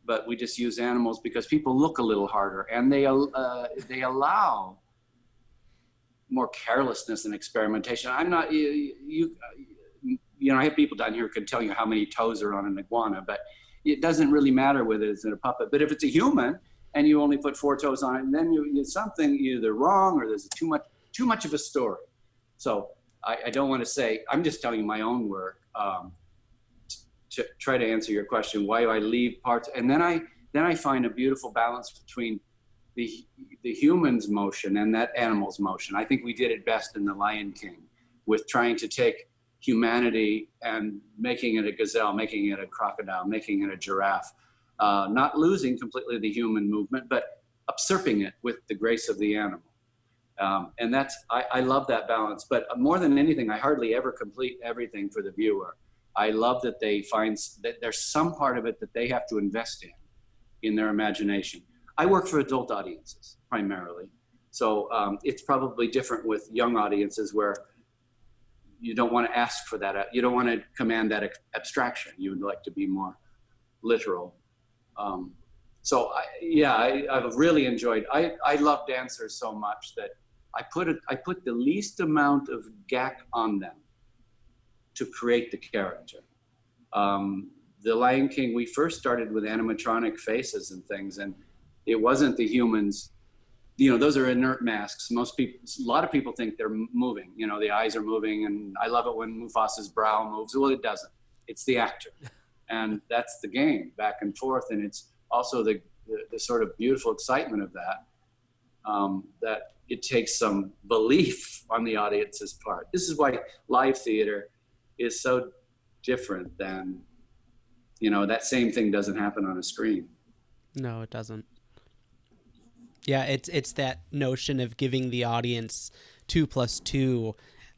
[SPEAKER 1] But we just use animals because people look a little harder, and they allow more carelessness and experimentation. I'm not, you know, I have people down here who can tell you how many toes are on an iguana, but it doesn't really matter whether it's in a puppet. But if it's a human and you only put 4 toes on it, then it's something either wrong or there's too much of a story. So I don't want to say, I'm just telling you my own work to try to answer your question. Why do I leave parts? And then I find a beautiful balance between the human's motion and that animal's motion. I think we did it best in The Lion King, with trying to take humanity and making it a gazelle, making it a crocodile, making it a giraffe, not losing completely the human movement, but usurping it with the grace of the animal. And I love that balance. But more than anything, I hardly ever complete everything for the viewer. I love that they find that there's some part of it that they have to invest in their imagination. I work for adult audiences primarily. So it's probably different with young audiences, where you don't want to ask for that. You don't want to command that abstraction. You would like to be more literal. So I've really enjoyed, I love dancers so much that I put the least amount of gack on them to create the character. The Lion King, we first started with animatronic faces and things, and it wasn't the humans. You know, those are inert masks. A lot of people think they're moving. You know, the eyes are moving, and I love it when Mufasa's brow moves. Well, it doesn't. It's the actor, and that's the game, back and forth. And it's also the sort of beautiful excitement of that. that it takes some belief on the audience's part. This is why live theater is so different than, that same thing doesn't happen on a screen.
[SPEAKER 4] No, it doesn't. Yeah, it's that notion of giving the audience 2 + 2,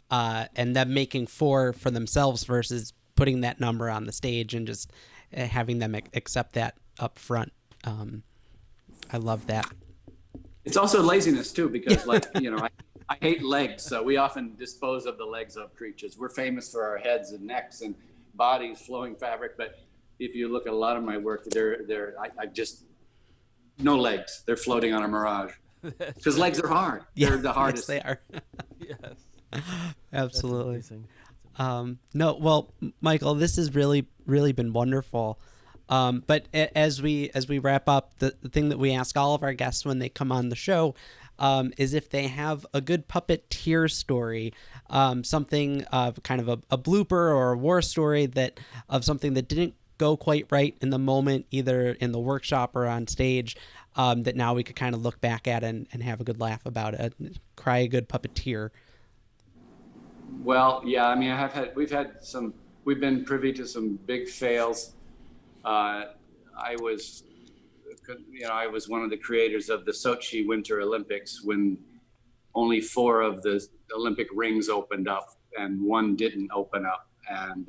[SPEAKER 4] and them making 4 for themselves versus putting that number on the stage and just having them accept that up front. I love that.
[SPEAKER 1] It's also laziness too, because I hate legs, so we often dispose of the legs of creatures. We're famous for our heads and necks and bodies, flowing fabric, but if you look at a lot of my work, I just no legs. They're floating on a mirage because legs are hard. They're the hardest.
[SPEAKER 4] Yes, they are.
[SPEAKER 3] Yes.
[SPEAKER 4] Absolutely. No, well, Michael, this has really, really been wonderful. But as we wrap up, the thing that we ask all of our guests when they come on the show is if they have a good puppeteer story, something kind of a blooper or a war story of something that didn't go quite right in the moment, either in the workshop or on stage, that now we could kind of look back at and have a good laugh about it, cry a good puppeteer.
[SPEAKER 1] Well, yeah, I mean, we've been privy to some big fails. I was one of the creators of the Sochi Winter Olympics when only 4 of the Olympic rings opened up and 1 didn't open up. And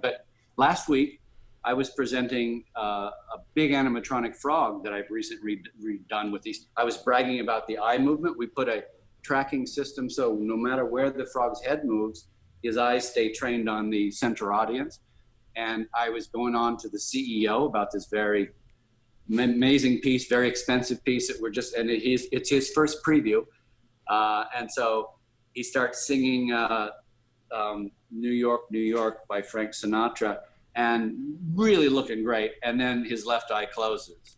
[SPEAKER 1] but last week I was presenting a big animatronic frog that I've recently redone with these. I was bragging about the eye movement. We put a tracking system, so no matter where the frog's head moves, his eyes stay trained on the center audience. And I was going on to the CEO about this very amazing piece, very expensive piece it's his first preview. And so he starts singing New York, New York by Frank Sinatra, and really looking great. And then his left eye closes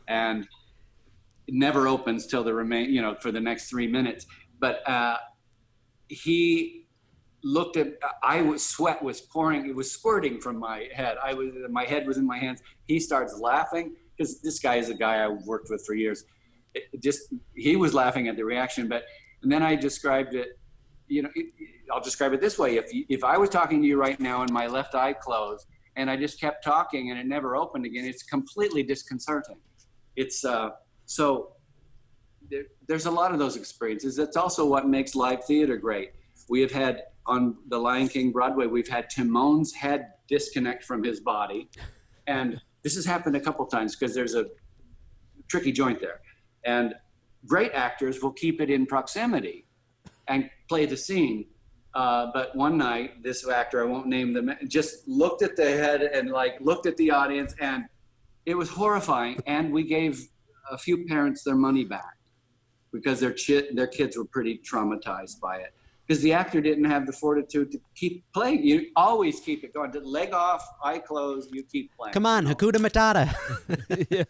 [SPEAKER 1] and it never opens till for the next 3 minutes. But he looked at, sweat was pouring, it was squirting from my head. My head was in my hands. He starts laughing, because this guy is a guy I've worked with for years. He was laughing at the reaction, and then I described it, I'll describe it this way. If I was talking to you right now and my left eye closed and I just kept talking and it never opened again, it's completely disconcerting. It's, so there's a lot of those experiences. That's also what makes live theater great. We have had, on The Lion King Broadway, we've had Timon's head disconnect from his body. And this has happened a couple times because there's a tricky joint there. And great actors will keep it in proximity and play the scene. But one night, this actor, I won't name them, just looked at the head and looked at the audience, and it was horrifying. And we gave a few parents their money back because their kids were pretty traumatized by it. Because the actor didn't have the fortitude to keep playing. You always keep it going. Leg off, eye closed, you keep playing.
[SPEAKER 4] Come on, Hakuna Matata.
[SPEAKER 3] Yeah.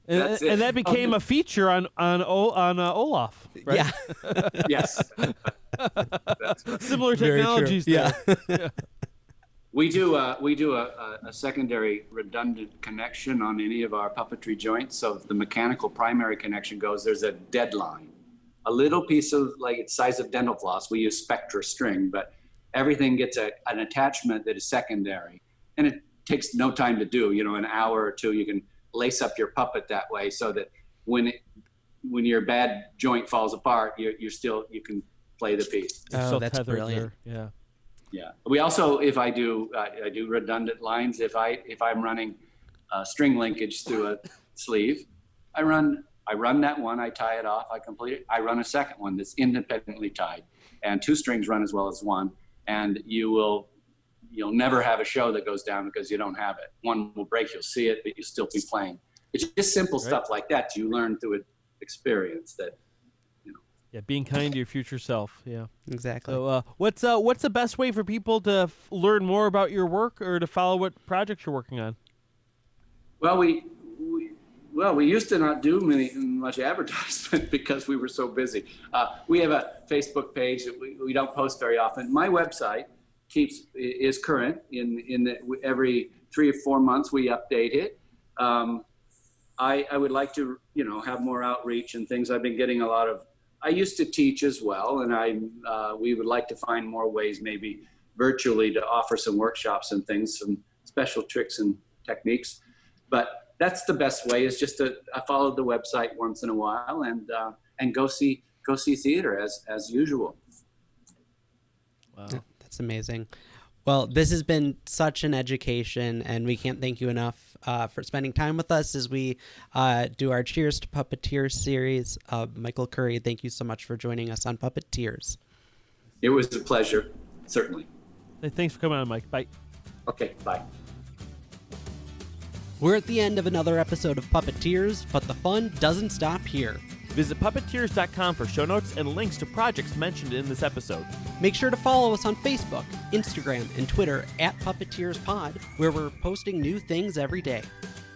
[SPEAKER 3] And that became a feature on Olaf, right?
[SPEAKER 4] Yeah.
[SPEAKER 1] Yes.
[SPEAKER 3] Similar technologies.
[SPEAKER 4] Yeah.
[SPEAKER 1] We do a secondary redundant connection on any of our puppetry joints. So if the mechanical primary connection goes, there's a deadline. A little piece of, it's size of dental floss. We use Spectra string, but everything gets an attachment that is secondary. And it takes no time to do, an hour or 2, you can lace up your puppet that way so that when your bad joint falls apart, you can play the piece.
[SPEAKER 4] Oh, that's brilliant.
[SPEAKER 3] Yeah.
[SPEAKER 1] Yeah. We also, if I do redundant lines, if I'm running string linkage through a sleeve, I run that one, I tie it off, I complete it. I run a second one that's independently tied, and 2 strings run as well as 1. And you'll never have a show that goes down because you don't have it. One will break, you'll see it, but you'll still be playing. It's just simple stuff like that you learn through experience that.
[SPEAKER 3] Yeah, being kind to your future self. Yeah,
[SPEAKER 4] exactly.
[SPEAKER 3] So, what's the best way for people to learn more about your work or to follow what projects you're working on?
[SPEAKER 1] Well, we used to not do much advertisement because we were so busy. We have a Facebook page that we don't post very often. My website is current. In every 3 or 4 months we update it. I would like to, have more outreach and things. I've been getting a lot of, I used to teach as well, and we would like to find more ways, maybe virtually, to offer some workshops and things, some special tricks and techniques. But that's the best way, is just to follow the website once in a while and go see theater as usual.
[SPEAKER 3] Wow.
[SPEAKER 4] That's amazing. Well, this has been such an education, and we can't thank you enough for spending time with us as we do our Cheers to Puppeteers series. Michael Curry, thank you so much for joining us on Puppeteers.
[SPEAKER 1] It was a pleasure, certainly.
[SPEAKER 3] Hey, thanks for coming on, Mike. Bye.
[SPEAKER 1] Okay, bye.
[SPEAKER 4] We're at the end of another episode of Puppeteers, but the fun doesn't stop here.
[SPEAKER 3] Visit Puppeteers.com for show notes and links to projects mentioned in this episode.
[SPEAKER 4] Make sure to follow us on Facebook, Instagram, and Twitter at PuppeteersPod, where we're posting new things every day.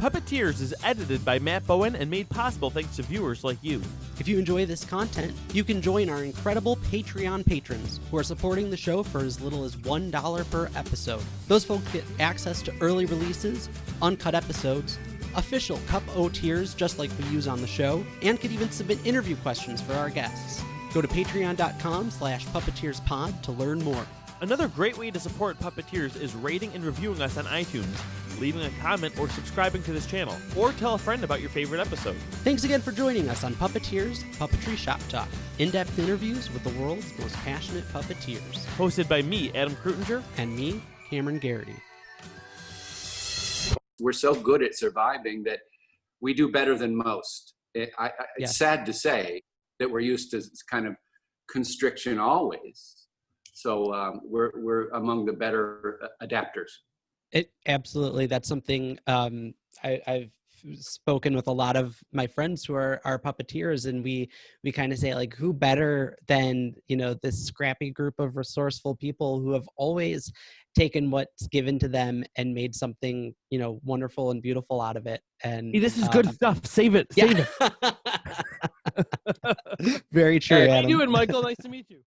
[SPEAKER 3] Puppeteers is edited by Matt Bowen and made possible thanks to viewers like you.
[SPEAKER 4] If you enjoy this content, you can join our incredible Patreon patrons who are supporting the show for as little as $1 per episode. Those folks get access to early releases, uncut episodes, official Cup O tiers just like we use on the show, and can even submit interview questions for our guests. Go to patreon.com/puppeteerspod to learn more.
[SPEAKER 3] Another great way to support Puppeteers is rating and reviewing us on iTunes, leaving a comment or subscribing to this channel, or tell a friend about your favorite episode.
[SPEAKER 4] Thanks again for joining us on Puppeteers Puppetry Shop Talk, in-depth interviews with the world's most passionate puppeteers.
[SPEAKER 3] Hosted by me, Adam Krutinger.
[SPEAKER 4] And me, Cameron Garrity.
[SPEAKER 1] We're so good at surviving that we do better than most. It's sad to say that we're used to kind of constriction always. So we're among the better adapters.
[SPEAKER 4] Absolutely. That's something I've spoken with a lot of my friends who are puppeteers, and we kind of say, like, who better than, this scrappy group of resourceful people who have always taken what's given to them and made something, wonderful and beautiful out of it. And
[SPEAKER 3] Hey, this is good stuff. Save it. Save it.
[SPEAKER 4] Very true.
[SPEAKER 3] Hey, how
[SPEAKER 4] Adam.
[SPEAKER 3] you doing, Michael? Nice to meet you.